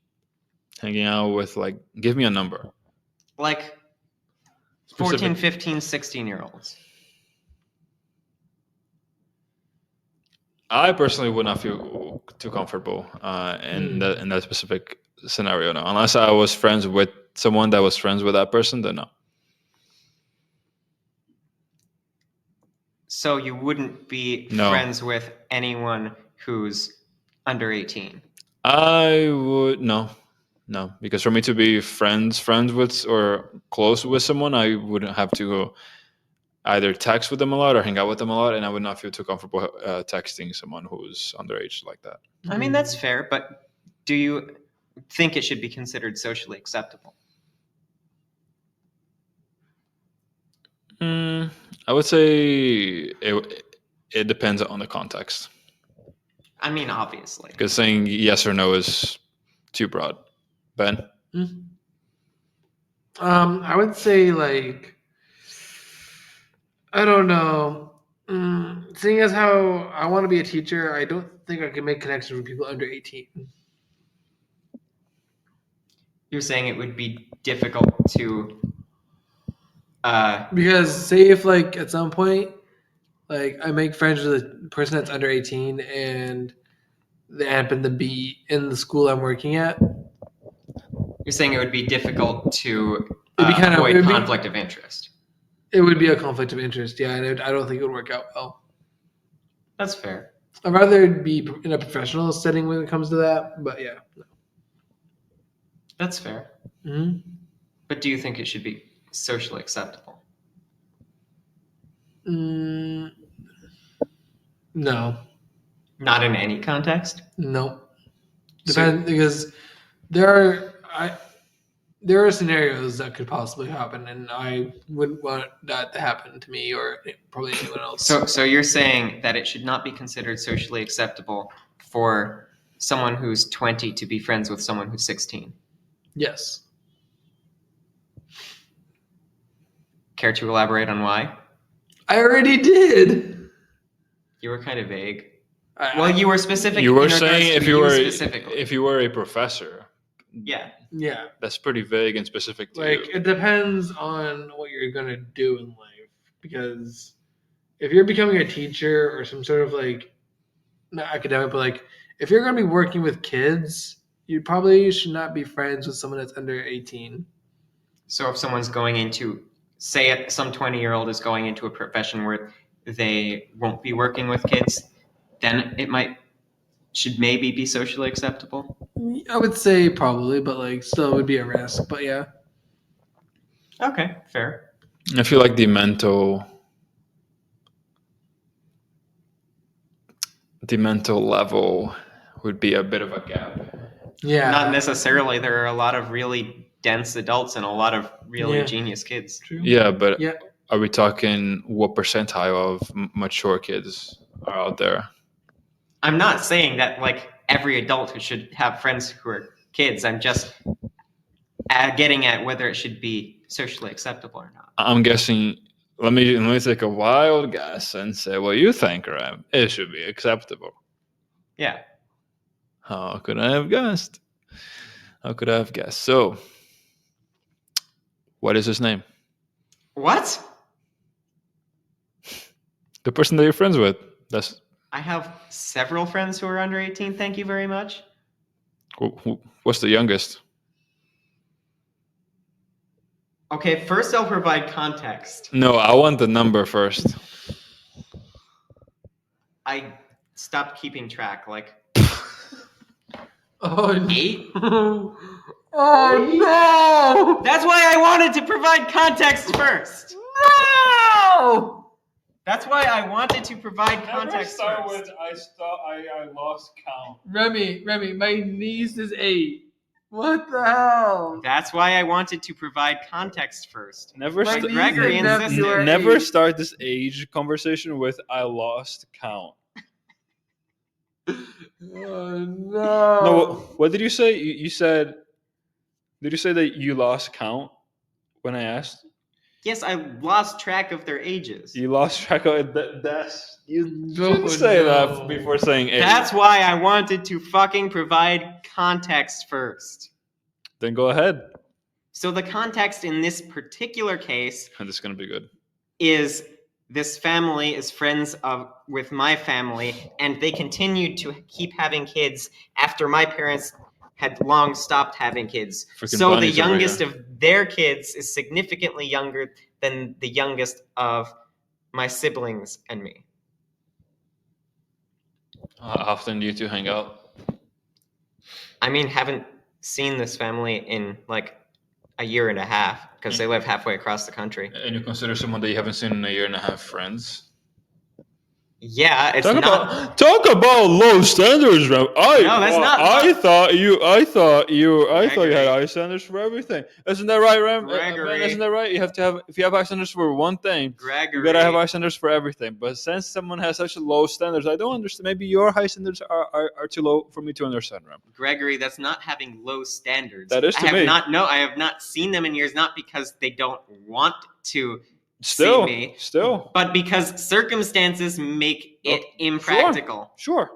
A: hanging out with, like, give me a number.
B: like 14,
A: Specific.
B: 15, 16-year-olds.
A: I personally would not feel too comfortable in that specific scenario, no. Unless I was friends with someone that was friends with that person, then no.
B: So you wouldn't be
A: No.
B: friends with anyone who's under 18?
A: I would no, because for me to be friends with or close with someone, I wouldn't have to either text with them a lot or hang out with them a lot, and I would not feel too comfortable texting someone who's underage like that.
B: I mean, that's fair, but do you think it should be considered socially acceptable?
A: I would say it depends on the context.
B: I mean, obviously.
A: Because saying yes or no is too broad. Ben?
C: I would say, like, I don't know. Seeing as how I want to be a teacher, I don't think I can make connections with people under 18.
B: You're saying it would be difficult to
C: Because say if, like, at some point, like, I make friends with a person that's under 18 and they happen to be in the school I'm working at.
B: You're saying it would be difficult to
C: It'd be
B: avoid conflict of interest.
C: It would be a conflict of interest, yeah, and I don't think it would work out well.
B: That's fair.
C: I'd rather be in a professional setting when it comes to that, but yeah. No.
B: That's fair.
C: Mm-hmm.
B: But do you think it should be socially acceptable?
C: No.
B: Not in any context?
C: No. Depends, because there are scenarios that could possibly happen, and I wouldn't want that to happen to me or probably anyone else.
B: So you're saying that it should not be considered socially acceptable for someone who's 20 to be friends with someone who's 16?
C: Yes.
B: Care to elaborate on why?
C: I already did.
B: You were kind of vague.
C: Well,
B: you were specific.
A: You were
B: in regards
A: saying
B: to
A: if you were a professor.
B: Yeah.
C: Yeah.
A: That's pretty vague and specific to
C: Like,
A: you.
C: it depends on what you're going to do in life. Because if you're becoming a teacher or some sort of, like, not academic, but, like, if you're going to be working with kids, you probably should not be friends with someone that's under 18.
B: So if someone's going into, say, some 20-year-old is going into a profession where they won't be working with kids, then it should maybe be socially acceptable?
C: I would say probably, but, like, still it would be a risk. But yeah.
B: Okay, fair.
A: I feel like the mental level would be a bit of a gap.
C: Yeah.
B: Not necessarily. There are a lot of really dense adults and a lot of really
C: Yeah.
B: genius kids.
C: True.
A: Yeah, but
C: Yeah.
A: are we talking what percentile of mature kids are out there?
B: I'm not saying that, like, every adult should have friends who are kids. I'm just getting at whether it should be socially acceptable or not.
A: I'm guessing. Let me take a wild guess and say what you think, Rem. It should be acceptable.
B: Yeah.
A: How could I have guessed? So, what is his name?
B: What?
A: The person that you're friends with.
B: I have several friends who are under 18. Thank you very much.
A: What's the youngest?
B: Okay, first I'll provide context.
A: No, I want the number first.
B: I stopped keeping track. Like,
C: Oh,
B: 8?
C: Oh, no!
B: That's why I wanted to provide context first. No! That's why I wanted to provide
A: Never
B: context
A: start
B: first.
A: with I lost count.
C: Remy, my niece is 8. What the hell?
B: That's why I wanted to provide context first.
A: Never,
C: My
A: st-
C: niece
B: Gregory
C: and
B: insisted.
C: nephew are
A: never
C: 8.
A: start this age conversation with I lost count.
C: Oh no.
A: No, what did you say? You said, did you say that you lost count when I asked?
B: Yes, I lost track of their ages.
A: You lost track of that's you
C: No,
A: didn't say
C: no.
A: that before saying age.
B: That's why I wanted to fucking provide context first.
A: Then go ahead.
B: So the context in this particular case
A: And this is gonna be good.
B: is this family is friends with my family, and they continued to keep having kids after my parents had long stopped having kids.
A: Freaking
B: So the
A: bunnies over
B: youngest
A: here.
B: of their kids is significantly younger than the youngest of my siblings and me.
A: How often do you two hang out?
B: I mean, haven't seen this family in like a year and a half because they live halfway across the country.
A: And you consider someone that you haven't seen in a year and a half friends?
B: Yeah, it's
A: Talk
B: not.
A: about low standards, Rem.
B: No, that's not-
A: I thought you had
B: Gregory.
A: high standards for everything. Isn't that right, Rem?
B: Gregory.
A: Isn't that right? You have to have, if you have high standards for one thing,
B: Gregory.
A: you gotta have high standards for everything. But since someone has such low standards, I don't understand. Maybe your high standards are too low for me to understand, Rem.
B: Gregory, that's not having low standards.
A: That is to
B: I have
A: me.
B: I have not seen them in years, not because they don't want to
A: Still,
B: see me,
A: still,
B: but because circumstances make it
A: Oh,
B: impractical.
A: sure.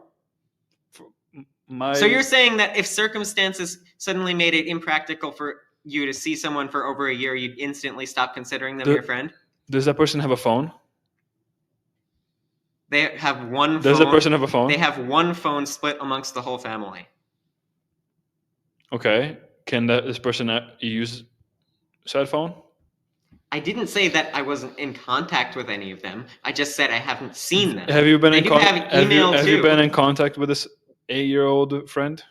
A: My
B: So you're saying that if circumstances suddenly made it impractical for you to see someone for over a year, you'd instantly stop considering them
A: The-
B: your friend?
A: does that person have a phone?
B: They have one
A: Does
B: phone.
A: that person have a phone?
B: They have one phone split amongst the whole family.
A: Okay. Can this person use said phone?
B: I didn't say that I wasn't in contact with any of them. I just said I haven't seen them.
A: Have you been
B: They
A: in
B: do
A: contact?
B: have email
A: have you
B: too.
A: been in contact with this 8-year-old friend?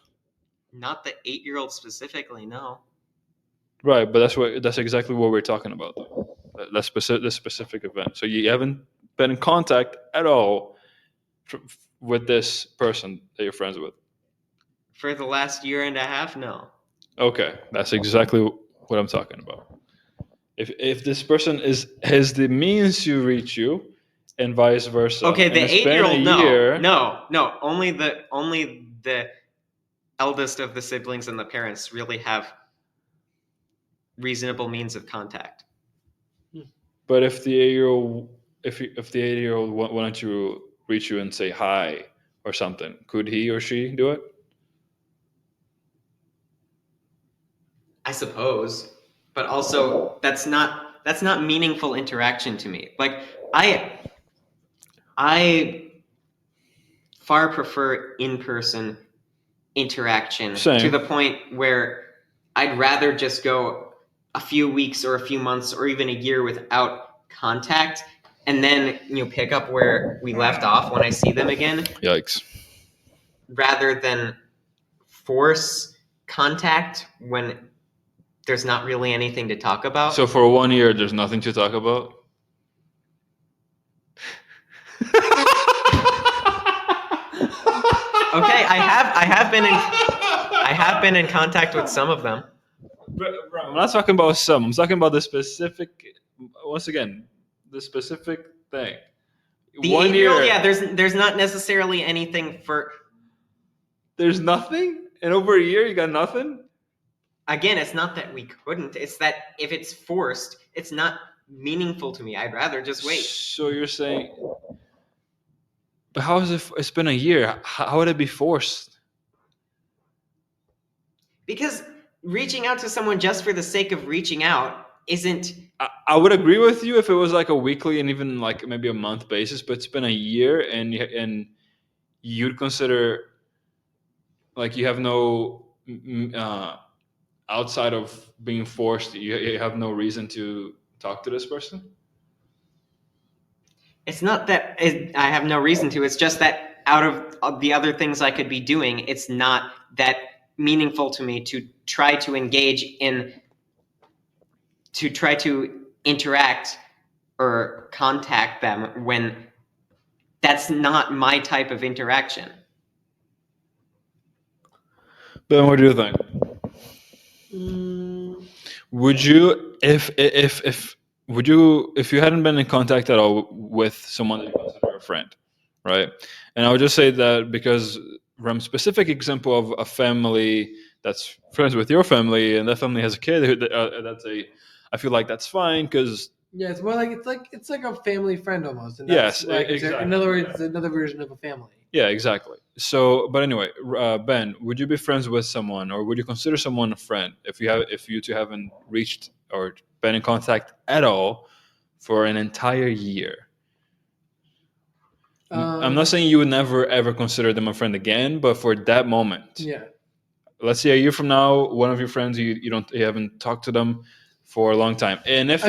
B: Not the 8-year-old specifically, no.
A: Right, but that's exactly what we're talking about, though. This specific event. So you haven't been in contact at all with this person that you're friends with.
B: For the last year and a half, no.
A: Okay, that's exactly what I'm talking about. If this person has the means to reach you, and vice versa.
B: Okay,
A: and
B: the
A: it's been
B: 8-year-old,
A: a year,
B: no. Only the eldest of the siblings and the parents really have reasonable means of contact.
A: But if the 8-year-old, if the 8-year-old wanted to reach you and say hi or something, could he or she do it?
B: I suppose, but also that's not meaningful interaction to me. Like I far prefer in-person interaction
A: Same.
B: to the point where I'd rather just go a few weeks or a few months or even a year without contact and then pick up where we left off when I see them again,
A: Yikes.
B: rather than force contact when there's not really anything to talk about.
A: So for 1 year, there's nothing to talk about?
B: Okay, I have been in contact with some of them.
A: I'm not talking about some. I'm talking about the specific. Once again, the specific thing.
B: The
A: 1 year.
B: 8-year-old, yeah, there's not necessarily anything for.
A: There's nothing in over a year. You got nothing.
B: Again, it's not that we couldn't. It's that if it's forced, it's not meaningful to me. I'd rather just wait.
A: So you're saying, but how is it? It's been a year. How would it be forced?
B: Because reaching out to someone just for the sake of reaching out isn't.
A: I would agree with you if it was like a weekly and even like maybe a month basis, but it's been a year, and you'd consider like you have no outside of being forced, you have no reason to talk to this person.
B: It's not that I have no reason to. It's just that out of the other things I could be doing, it's not that meaningful to me to try to engage in, to try to interact or contact them when that's not my type of interaction.
A: Ben, what do you think?
C: Mm,
A: Would you, if you hadn't been in contact at all with someone that you consider a friend, right? And I would just say that because from specific example of a family that's friends with your family, and that family has a kid, I feel like that's fine because
C: yeah, it's more like it's like a family friend almost, and
A: yes,
C: that's like
A: exactly.
C: in other words, it's another version of a family.
A: Yeah, exactly. So, but anyway, Ben, would you be friends with someone, or would you consider someone a friend if you two haven't reached or been in contact at all for an entire year? I'm not saying you would never ever consider them a friend again, but for that moment,
C: Yeah.
A: let's say a year from now, one of your friends you haven't talked to them for a long time, and if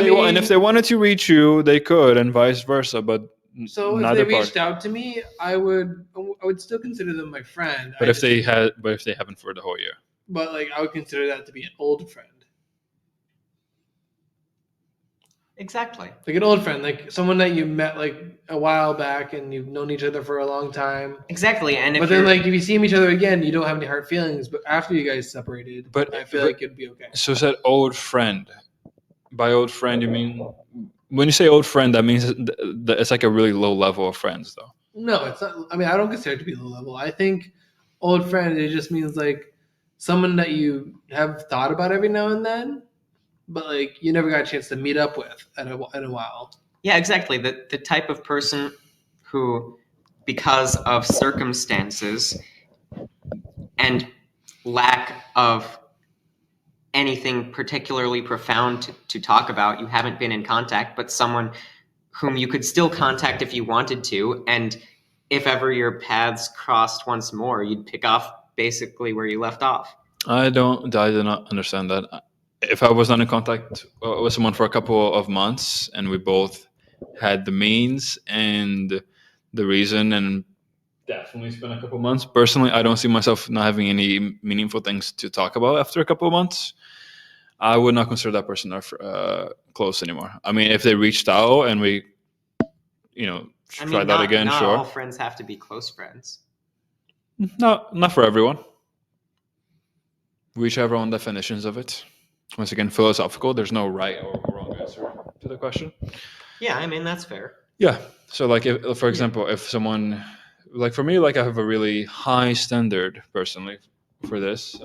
A: they wanted to reach you, they could, and vice versa. But
C: So if they reached out to me, I would still consider them my friend.
A: But if they haven't for the whole year,
C: But like I would consider that to be an old friend.
B: Exactly.
C: Like an old friend, like someone that you met like a while back and you've known each other for a long time.
B: Exactly. And
C: but then like if you see each other again, you don't have any hard feelings. But after you guys separated, I feel like it'd be okay.
A: So said old friend. By old friend, you mean when you say old friend, that means that it's like a really low level of friends, though.
C: No, it's not. I mean, I don't consider it to be low level. I think old friend, it just means like someone that you have thought about every now and then, but like you never got a chance to meet up with in a while.
B: Yeah, exactly. The type of person who, because of circumstances and lack of anything particularly profound to talk about, you haven't been in contact, but someone whom you could still contact if you wanted to, and if ever your paths crossed once more, you'd pick off basically where you left off.
A: I do not understand that. If I was not in contact with someone for a couple of months and we both had the means and the reason and definitely spent a couple of months, personally, I don't see myself not having any meaningful things to talk about after a couple of months. I would not consider that person close anymore. I mean, if they reached out and we, try that again,
B: not
A: sure.
B: all friends have to be close friends.
A: No, not for everyone. We each have our own definitions of it. Once again, philosophical. There's no right or wrong answer to the question.
B: Yeah, I mean, that's fair.
A: Yeah. So, like, for example, if someone, like for me, like I have a really high standard personally for this.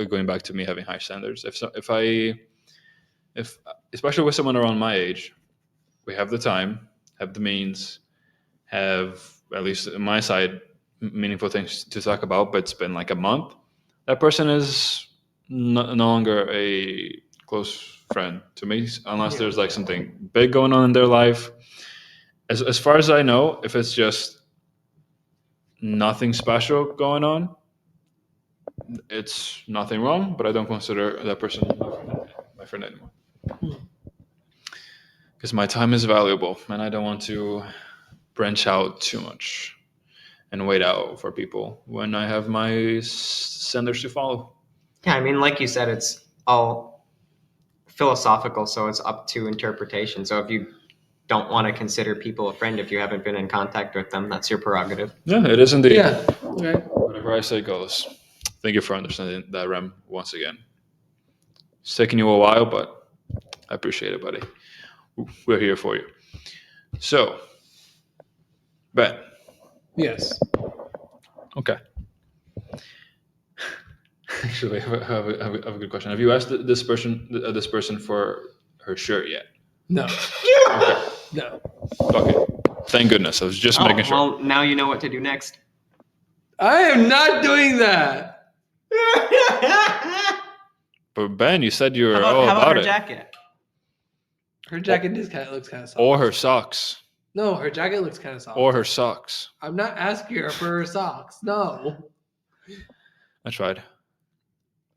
A: Going back to me having high standards. If especially with someone around my age, we have the time, have the means, have at least on my side meaningful things to talk about, but it's been like a month. That person is no longer a close friend to me unless there's like something big going on in their life. As far as I know, if it's just nothing special going on, it's nothing wrong, but I don't consider that person my friend anymore. Because my time is valuable and I don't want to branch out too much and wait out for people when I have my standards to follow.
B: Yeah, I mean, like you said, it's all philosophical, so it's up to interpretation. So if you don't want to consider people a friend if you haven't been in contact with them, that's your prerogative.
A: Yeah, it is indeed.
C: Yeah. Okay.
A: Whatever I say goes. Thank you for understanding that, Rem, once again. It's taking you a while, but I appreciate it, buddy. We're here for you. So, Ben.
C: Yes.
A: Okay. Actually, I have a good question. Have you asked this person for her shirt yet?
C: No.
A: Okay.
C: No.
A: Okay. Thank goodness. I was just making sure.
B: Well, now you know what to do next.
C: I am not doing that.
A: But Ben, you said you were
B: how
A: all
B: about her
A: it.
B: jacket?
C: Her jacket looks kind of soft.
A: Or her socks.
C: No, her jacket looks kind of soft.
A: Or her socks.
C: I'm not asking her for her socks. No.
A: I tried.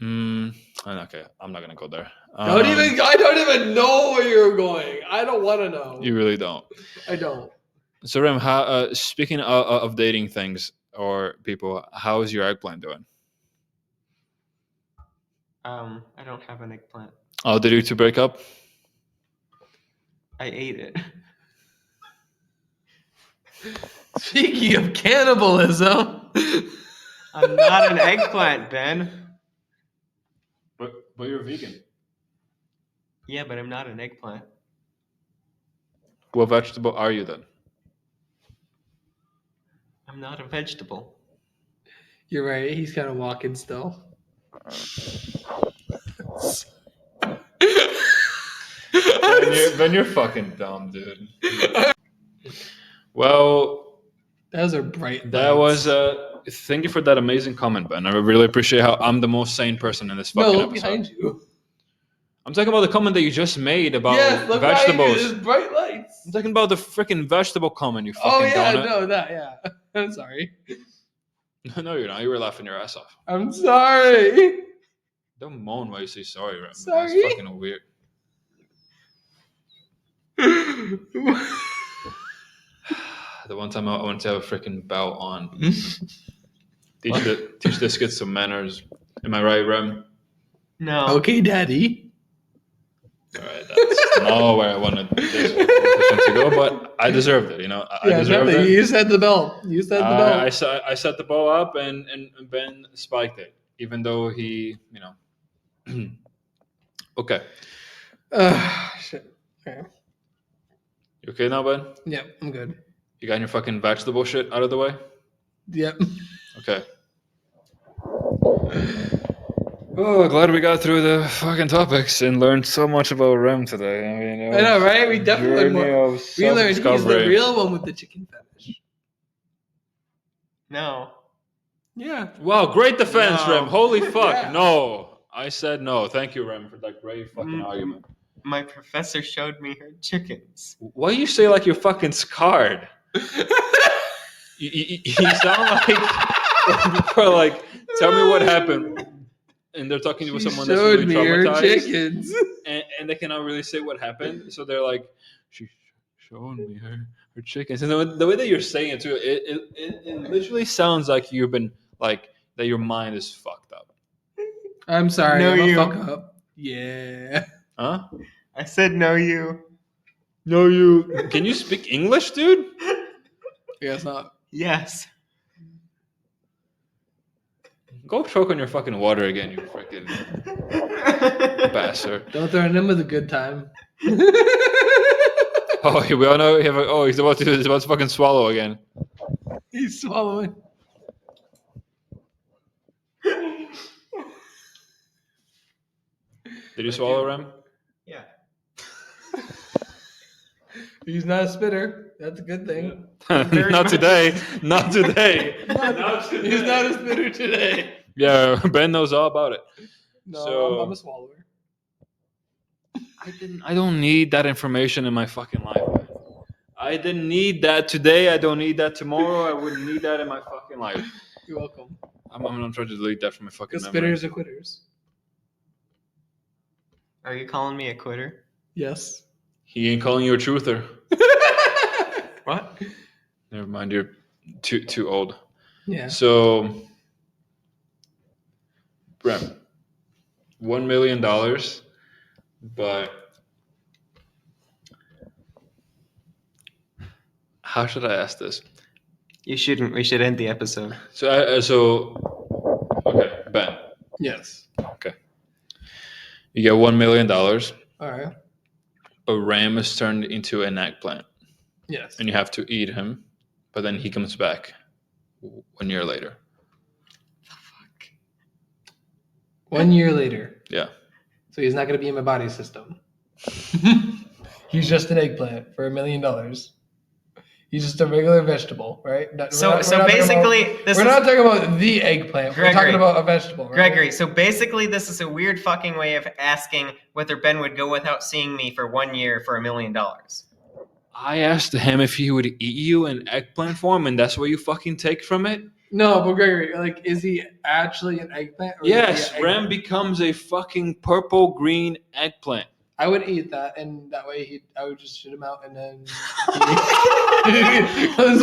A: Okay, I'm not gonna go there.
C: I don't even know where you're going. I don't want to know.
A: You really don't.
C: I don't.
A: So Rem, speaking of dating things or people, how is your eggplant doing?
B: I don't have an eggplant.
A: Oh, did you two break up?
B: I ate it.
C: Speaking of cannibalism,
B: I'm not an eggplant, Ben.
A: But you're vegan.
B: Yeah, but I'm not an eggplant.
A: What vegetable are you then?
B: I'm not a vegetable.
C: You're right. He's kind of walking still.
A: Ben, you're fucking dumb, dude. Well,
C: Those are bright.
A: that
C: lights.
A: was. Thank you for that amazing comment, Ben. I really appreciate how I'm the most sane person in this
C: No,
A: fucking
C: look
A: episode.
C: behind you.
A: I'm talking about the comment that you just made about
C: Yes, look
A: vegetables.
C: behind you. There's bright lights.
A: I'm talking about the freaking vegetable comment, you fucking
C: Oh yeah,
A: donut.
C: no, that yeah. I'm sorry.
A: No, you're not. You were laughing your ass off.
C: I'm sorry.
A: Don't moan while you say sorry, Remy.
C: Sorry.
A: That's fucking weird. The one time I went to have a freaking bow on. teach this kid some manners. Am I right, Rem?
B: No.
C: Okay, Daddy.
A: All right, that's not where I wanted this one to go, but I deserved it. You know, I deserved it.
C: You said the bell. You said the bell.
A: I set the ball up, and Ben spiked it, even though he, you know. Okay.
C: Shit. Okay.
A: You okay now, Ben?
C: Yep, I'm good.
A: You got your fucking vegetable shit out of the way?
C: Yep.
A: Okay. Oh, glad we got through the fucking topics and learned so much about Rem today. I mean,
C: I know, right? We definitely learned more.
A: more.
C: We learned he's the real one with the chicken fetish.
B: No.
C: Yeah.
A: Wow, great defense,
B: No.
A: Rem. Holy fuck.
C: Yeah.
A: No. I said no. Thank you, Rem, for that great fucking argument.
B: My professor showed me her chickens.
A: Why you say like you're fucking scarred? You sound like people are like, tell me what happened. And they're talking to someone that's really traumatized.
C: chickens.
A: And they cannot really say what happened. So they're like, she's showing me her chickens. And the way that you're saying it too, it literally sounds like you've been like that your mind is fucked up.
C: I'm sorry.
B: No,
C: I'm a
B: you.
C: fuck up. Yeah.
A: Huh?
B: I said no, you.
A: No, you. Can you speak English, dude?
C: Guess not.
B: Yes.
A: Go choke on your fucking water again, you freaking bastard.
C: Don't threaten him with a good time.
A: Oh, we all know. He's about to fucking swallow again.
C: He's swallowing.
A: Did you swallow, Rem?
B: Yeah.
C: He's not a spitter. That's a good thing.
A: Not today. Not today.
C: He's not a spitter today.
A: Yeah, Ben knows all about it.
C: No,
A: So-
C: I'm a swallower.
A: I don't need that information in my fucking life, man. I didn't need that today. I don't need that tomorrow. I wouldn't need that in my fucking life.
C: You're welcome.
A: I'm trying to delete that from my fucking
C: Because
A: memory.
C: spitters are quitters.
B: Are you calling me a quitter?
C: Yes.
A: He ain't calling you a truther.
B: What?
A: Never mind. You're too old.
C: Yeah.
A: So, Rem, $1 million, but how should I ask this?
B: You shouldn't. We should end the episode.
A: Okay, Ben,
C: Yes.
A: you get $1 million.
C: All right.
A: A ram is turned into an eggplant,
C: Yes.
A: and you have to eat him, but then he comes back 1 year later.
C: 1 year later.
A: Yeah.
C: So he's not going to be in my body system. He's just an eggplant for $1 million. He's just a regular vegetable, right?
B: So basically,
C: we're not talking about the eggplant. We're
B: Gregory.
C: talking about a vegetable, right?
B: Gregory, so basically this is a weird fucking way of asking whether Ben would go without seeing me for 1 year for $1 million.
A: I asked him if he would eat you in eggplant form, and that's what you fucking take from it?
C: No, but Gregory, like, is he actually an eggplant? Or is
A: Yes,
C: he an
A: Ram
C: eggplant?
A: becomes a fucking purple-green eggplant.
C: I would eat that, and that way I would just shoot him out, and then.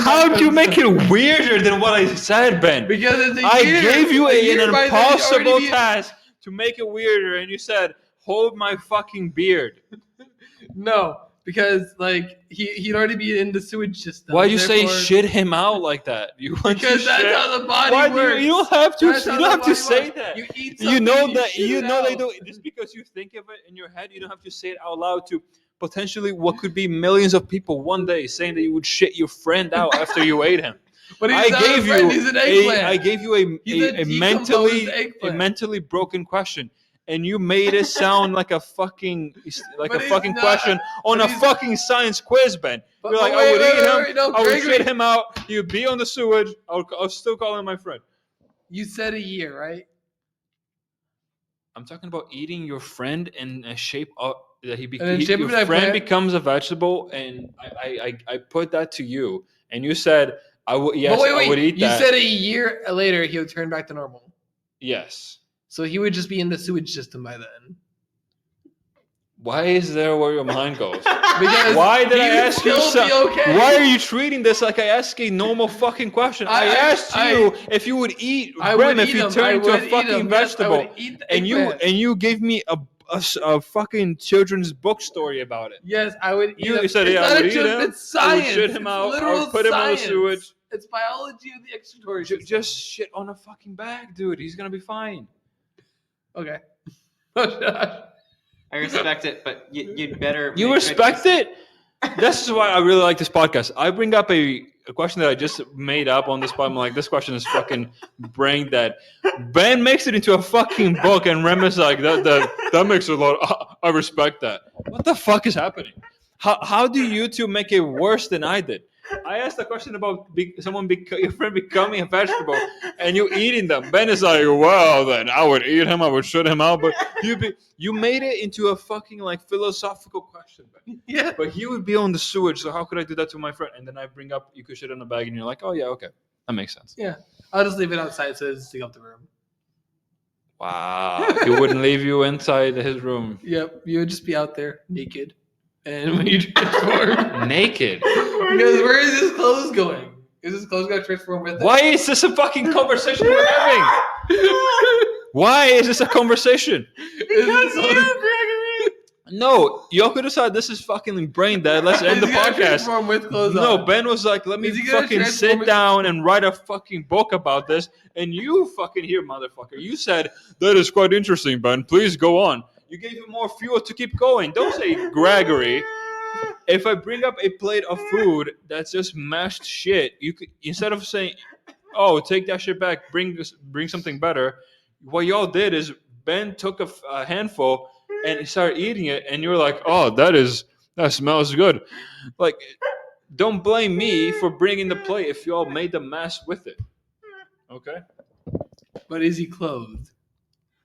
A: How'd you make it weirder than what I said, Ben?
C: Because it's a
A: I
C: year.
A: gave you
C: A
A: an
C: year by then you
A: impossible
C: already be-
A: task to make it weirder, and you said, hold my fucking beard.
C: No, because like he'd already be in the sewage system.
A: Why do you say
C: Therefore-
A: shit him out like that? You want
C: Because
A: to
C: that's
A: shit?
C: how the body
A: Why
C: works.
A: you don't have to.
C: That's
A: You
C: how
A: don't
C: the
A: have to
C: body
A: say
C: works.
A: that.
C: You eat
A: You
C: something,
A: know that.
C: shit
A: You
C: it
A: know they
C: out.
A: don't. Just because you think of it in your head, you don't have to say it out loud to potentially what could be millions of people one day saying that you would shit your friend out after you ate him.
C: But
A: I
C: he's not
A: gave
C: a friend,
A: you
C: he's an eggplant.
A: I gave you
C: He's a
A: a
C: decomposed eggplant.
A: mentally broken question, and you made it sound like a fucking
C: But he's
A: fucking
C: not-
A: question on
C: but
A: a
C: he's-
A: fucking science quiz, Ben.
C: But-
A: You're like,
C: but
A: I
C: wait,
A: would
C: wait,
A: eat him,
C: wait, no,
A: I would
C: Gregory.
A: shit him out. He'd be on the sewage. I'll still call him my friend.
C: You said a year, right?
A: I'm talking about eating your friend in a shape of that
C: And in shape
A: your
C: of an
A: friend
C: eggplant.
A: becomes a vegetable, and I put that to you, and you said I would
C: But wait,
A: I would eat
C: you
A: that.
C: said a year later he would turn back to normal.
A: Yes.
C: So he would just be in the sewage system by then.
A: Why is there where your mind goes?
C: Because
A: Why did
C: he
A: I
C: would
A: ask you
C: still be
A: so?
C: okay.
A: Why are you treating this like I asked a normal fucking question? I asked you if you would eat Rem if you turned into a fucking vegetable, and you gave me a fucking children's book story about it.
C: Yes, I would eat
A: You
C: him.
A: said,
C: It's
A: yeah,
C: not
A: I
C: a
A: would eat
C: joke,
A: him.
C: It's
A: I would
C: science.
A: shit him
C: It's
A: out. I
C: literal
A: would put him on the
C: science.
A: sewage.
C: It's biology of the excretory system.
A: Just shit on a fucking bag, dude. He's gonna be fine.
C: Okay. Oh, gosh.
B: I respect it, but you'd better.
A: You
B: make
A: respect
B: good-
A: it? This is why I really like this podcast. I bring up a question that I just made up on the spot. I'm like, this question is fucking brain dead. Ben makes it into a fucking book, and Rem is like, that makes a lot. I respect that. What the fuck is happening? How do you two make it worse than I did? I asked a question about your friend becoming a vegetable, and you eating them. Ben is like, well, then I would eat him. I would shut him out. But you made it into a fucking like philosophical question, Ben.
C: Yeah.
A: But he would be on the sewage, so how could I do that to my friend? And then I bring up you could shit in a bag, and you're like, oh yeah, okay, that makes sense.
C: Yeah. I'll just leave it outside so it doesn't stick up the room.
A: Wow, he wouldn't leave you inside his room
C: Yep. You would just be out there naked. And when you transform.
A: naked.
C: Because where is his clothes going? Is his clothes going to transform with it?
A: Why is this a fucking conversation we're having? Why is this a conversation?
C: Because
B: Gregory.
A: No, Yoko decided this is fucking brain dead. Let's end the podcast.
C: Transform with clothes
A: No,
C: on.
A: Ben was like, let me
C: Is he gonna
A: fucking
C: transform
A: sit
C: it-
A: down and write a fucking book about this. And you fucking here, motherfucker. You said, that is quite interesting, Ben. Please go on. You gave him more fuel to keep going. Don't say Gregory. If I bring up a plate of food that's just mashed shit, you could, instead of saying, oh, take that shit back, bring something better, what y'all did is Ben took a handful and he started eating it, and you were like, oh, that smells good. Like, don't blame me for bringing the plate if y'all made the mess with it. Okay?
C: But is he clothed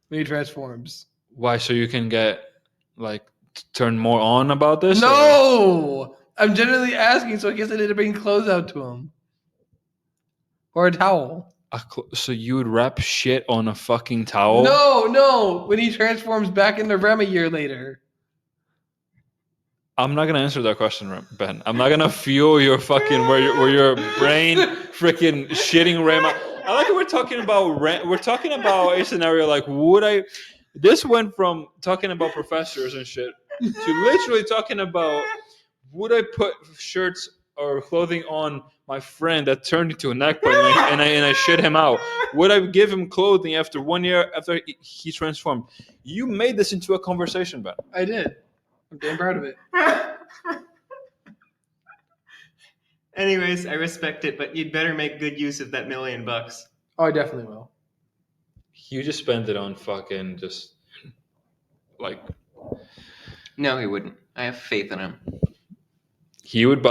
C: when he transforms?
A: Why? So you can get, like, turn more on about this?
C: No! I'm generally asking, so I guess I need to bring clothes out to him. Or a towel.
A: So you would wrap shit on a fucking towel?
C: No! When he transforms back into Rem a year later.
A: I'm not gonna answer that question, Ben. I'm not gonna fuel your fucking where your brain freaking shitting Rem. I like that we're talking about we're talking about a scenario like would I? This went from talking about professors and shit to literally talking about would I put shirts or clothing on my friend that turned into an eggplant and I shit him out? Would I give him clothing after 1 year after he transformed? You made this into a conversation, Ben.
C: I did. I'm damn proud of it.
B: Anyways, I respect it, but you'd better make good use of that $1 million.
C: Oh, I definitely will.
A: You just spent it on fucking just like
B: No, he wouldn't. I have faith in him.
A: he would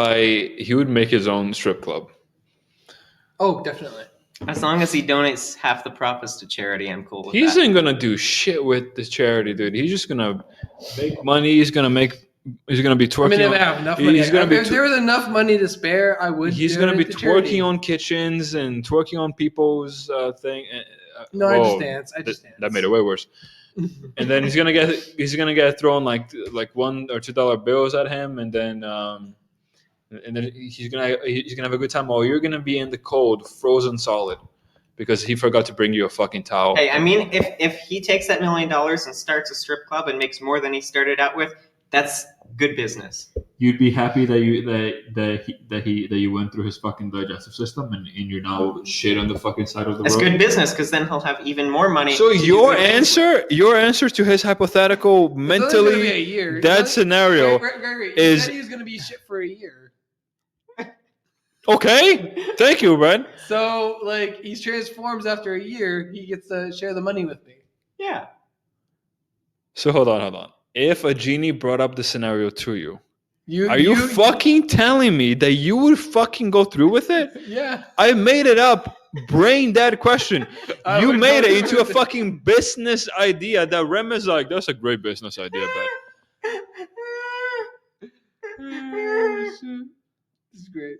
A: make his own strip club.
C: Oh, definitely.
B: As long as he donates half the profits to charity, I'm cool with
A: He
B: that.
A: isn't gonna do shit with the charity, dude. He's just gonna make money. He's gonna be twerking.
C: I mean, if I
A: on,
C: have enough money,
A: he's gonna be
C: if there was enough money to spare, I would.
A: he's gonna be
C: donate to charity.
A: twerking on kitchens and twerking on people's thing.
C: No, I
A: whoa,
C: just dance.
A: that made it way worse. And then he's gonna get thrown like $1 or $2 bills at him, and then he's gonna have a good time. Oh, you're gonna be in the cold, frozen solid, because he forgot to bring you a fucking towel.
B: Hey, I mean, if he takes that $1 million and starts a strip club and makes more than he started out with, That's good business.
A: You'd be happy that you went through his fucking digestive system and you're now shit on the fucking side of the
B: That's
A: road.
B: good business because then he'll have even more money.
A: So
B: to do
A: your
B: good things with.
A: answer to his hypothetical
C: It's only gonna be a
A: mentally
C: year.
A: dead scenario
C: Gregory,
A: is-
C: he said he was gonna be shit for a year.
A: okay. Thank you, Brent.
C: So like he transforms after a year, he gets to share the money with me.
B: Yeah.
A: So hold on. If a genie brought up the scenario to you,
C: Are
A: are you fucking telling me that you would fucking go through with it?
C: Yeah.
A: I made it up. Brain dead question.
C: I
A: You
C: would
A: made
C: go
A: it into
C: through
A: a
C: with it.
A: fucking business idea that Rem is like, that's a great business idea, Ben.
C: This is great.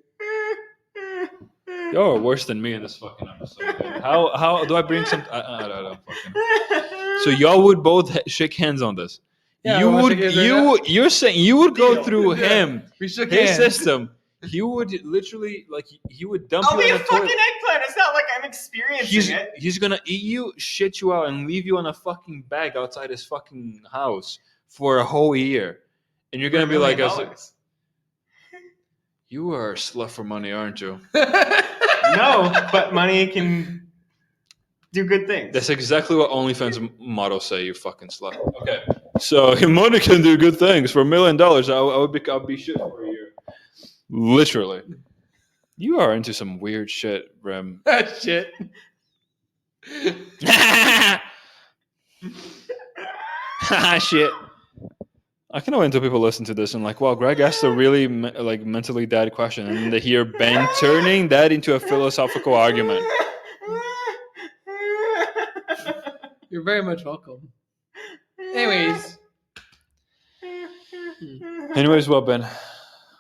A: You're worse than me in this fucking episode. Dude. How do I bring some? I don't fucking. So y'all would both shake hands on this.
C: Yeah,
A: you
C: I wanna
A: would.
C: shake hands
A: You're saying you would go
B: Deal.
A: through
C: Yeah.
A: him,
C: We shook
A: his
C: hands.
A: system. He would literally he would dump
B: I'll
A: you
B: be
A: in
B: a
A: a
B: fucking
A: toilet.
B: eggplant. It's not like I'm experiencing it.
A: He's gonna eat you, shit you out, and leave you on a fucking bag outside his fucking house for a whole year, and you're gonna be like,
B: $1
A: "You are a slut for money, aren't you?"
B: No, but money can do good things.
A: That's exactly what OnlyFans models say. You fucking slut. Okay, so money can do good things. For $1 million, I'll be shit for a year. Literally, you are into some weird shit, Rem.
C: Shit.
A: Shit. I can wait until people listen to this and like, wow, Greg asked a really mentally dead question, and they hear Ben turning that into a philosophical argument.
C: You're very much welcome. Anyways,
A: What, Ben?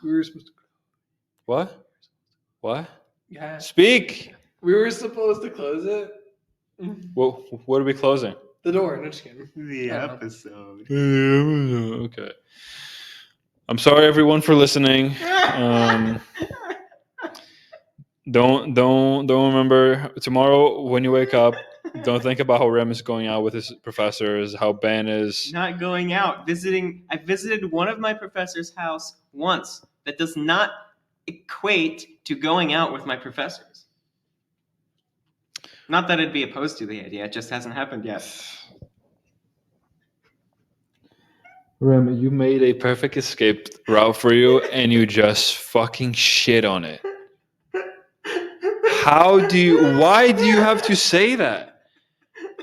C: we were supposed to.
A: What?
C: Yeah.
A: Speak.
C: We were supposed to close it.
A: What are we closing?
C: The door. No, just kidding.
B: The
C: I don't know.
B: episode.
A: Okay. I'm sorry, everyone, for listening. Don't remember tomorrow when you wake up. Don't think about how Rem is going out with his professors. How Ben is.
B: Not going out. I visited one of my professor's house once. That does not equate to going out with my professors. Not that I'd be opposed to the idea. It just hasn't happened yet.
A: Rem, you made a perfect escape route for you, and you just fucking shit on it. Why do you have to say that?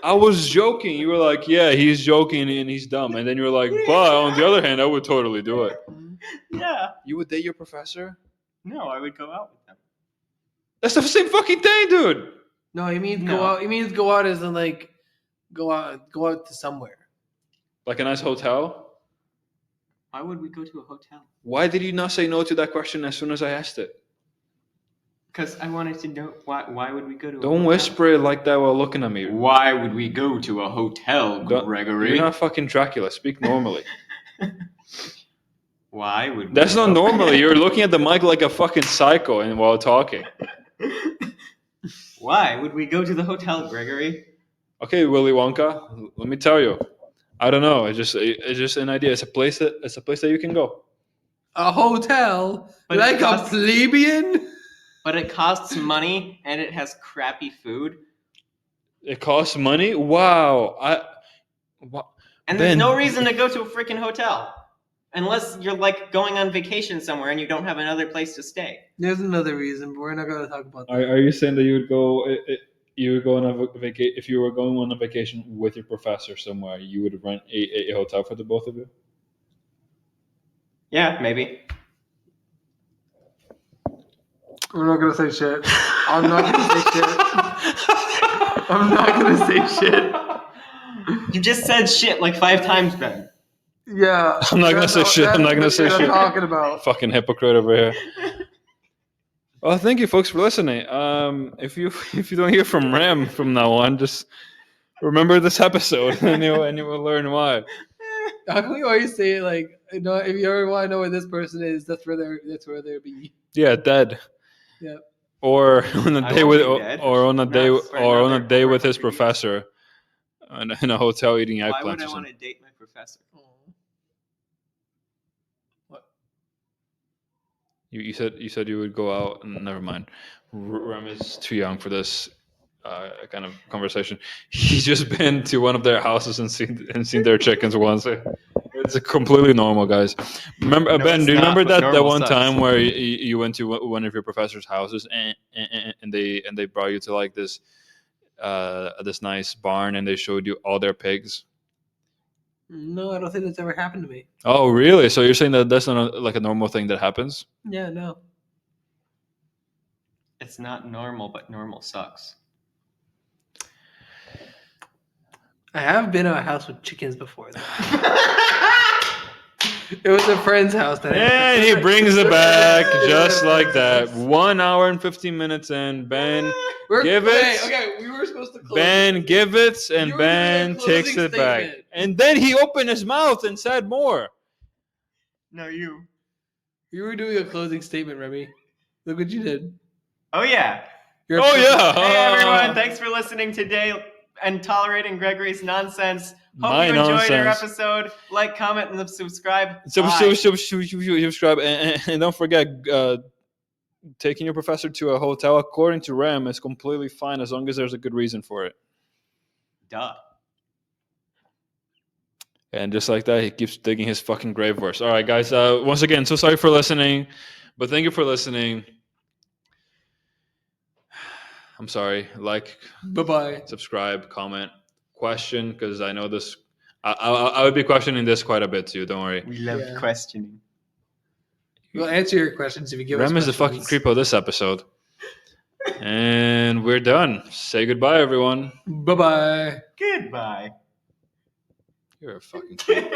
A: I was joking. You were like, yeah, he's joking and he's dumb. And then you were like, but on the other hand, I would totally do it.
B: Yeah.
A: You would date your professor?
B: No, I would go out with them.
A: That's the same fucking thing, dude.
C: No, he means
B: No.
C: go out. He means go out as in like go out to somewhere.
A: Like a nice hotel?
B: Why would we go to a hotel?
A: Why did you not say no to that question as soon as I asked it?
B: Because I wanted to know why would we go to a
A: Don't
B: hotel?
A: whisper it like that while looking at me.
B: Why would we go to a hotel, Gregory?
A: You're not fucking Dracula. Speak normally.
B: Why would we
A: That's
B: go?
A: not normally. You're looking at the mic like a fucking psycho and while talking.
B: Why would we go to the hotel, Gregory?
A: Okay, Willy Wonka. Let me tell you. I don't know. It's just an idea. It's a place that you can go.
C: A hotel?
B: But
C: Like
B: it
C: a
B: costs-
C: plebeian?
B: But it costs money and it has crappy food.
A: It costs money. Wow.
B: And there's
A: Ben-
B: no reason to go to a freaking hotel. Unless you're like going on vacation somewhere and you don't have another place to stay.
C: There's another reason, but we're not going to talk about that.
A: Are you saying that you would go? You would go on a vacation if you were going on a vacation with your professor somewhere. You would rent a hotel for the both of you.
B: Yeah, maybe.
C: We're not going to say shit. I'm not going to say shit. I'm not going to say shit.
B: You just said shit like 5 times, Ben.
C: Yeah.
A: I'm not gonna say shit. I'm not gonna say
C: That's what
A: shit.
C: I'm talking about.
A: Fucking hypocrite over here. Well, thank you, folks, for listening. If you don't hear from Ram from now on, just remember this episode, and you will learn why.
C: How can we always say like, you know, if you ever want to know where this person is, that's where they'll be.
A: Yeah, dead.
C: Yeah.
A: Or on a
B: I
A: day
B: won't
A: with,
B: be dead.
A: or on a
B: Not
A: day,
B: for
A: or on a
B: another
A: day with his
B: 400 years.
A: professor, in a hotel eating
B: Why
A: eggplants
B: would
A: or
B: I want
A: something.
B: to date my professor?
A: You said you would go out. Never mind. Rem is too young for this kind of conversation. He's just been to one of their houses and seen their chickens once. It's completely normal, guys. Remember,
B: No,
A: Ben?
B: it's
A: Do you
B: not,
A: remember
B: but
A: that
B: normal
A: one
B: sucks.
A: time where you went to one of your professor's houses and they brought you to like this nice barn and they showed you all their pigs?
C: No, I don't think that's ever happened to me.
A: Oh, really? So you're saying that that's not like a normal thing that happens?
C: Yeah, no.
B: It's not normal, but normal sucks.
C: I have been to a house with chickens before, though. It was a friend's house that
A: And he brings it back just like that. 1 hour and 15 minutes in. Ben, give it.
C: Okay, we were supposed to close.
A: Ben, give it, and
C: You were doing a
A: Ben takes
C: closing
A: it back.
C: statement.
A: And then he opened his mouth and said more.
B: No, you.
C: You were doing a closing statement, Remy. Look what you did.
B: Oh, yeah.
C: You're
A: Oh, yeah.
B: Hey, everyone. Thanks for listening today and tolerating Gregory's nonsense. Hope
A: My
B: you enjoyed our
A: nonsense.
B: episode. Like, comment, and subscribe.
A: So,
B: Bye.
A: subscribe. And don't forget, taking your professor to a hotel, according to Rem, is completely fine as long as there's a good reason for it.
B: Duh.
A: And just like that, he keeps digging his fucking grave worse. All right, guys. Once again, so sorry for listening, but thank you for listening. I'm sorry. Like,
C: Bye-bye.
A: subscribe, comment, question, because I know this. I would be questioning this quite a bit too. Don't worry.
B: We love
C: Yeah.
B: questioning.
C: We'll answer your questions if you give us
A: Rem is the fucking
C: questions.
A: creepo this episode. And we're done. Say goodbye, everyone.
C: Bye-bye.
B: Goodbye.
A: You're a fucking creep.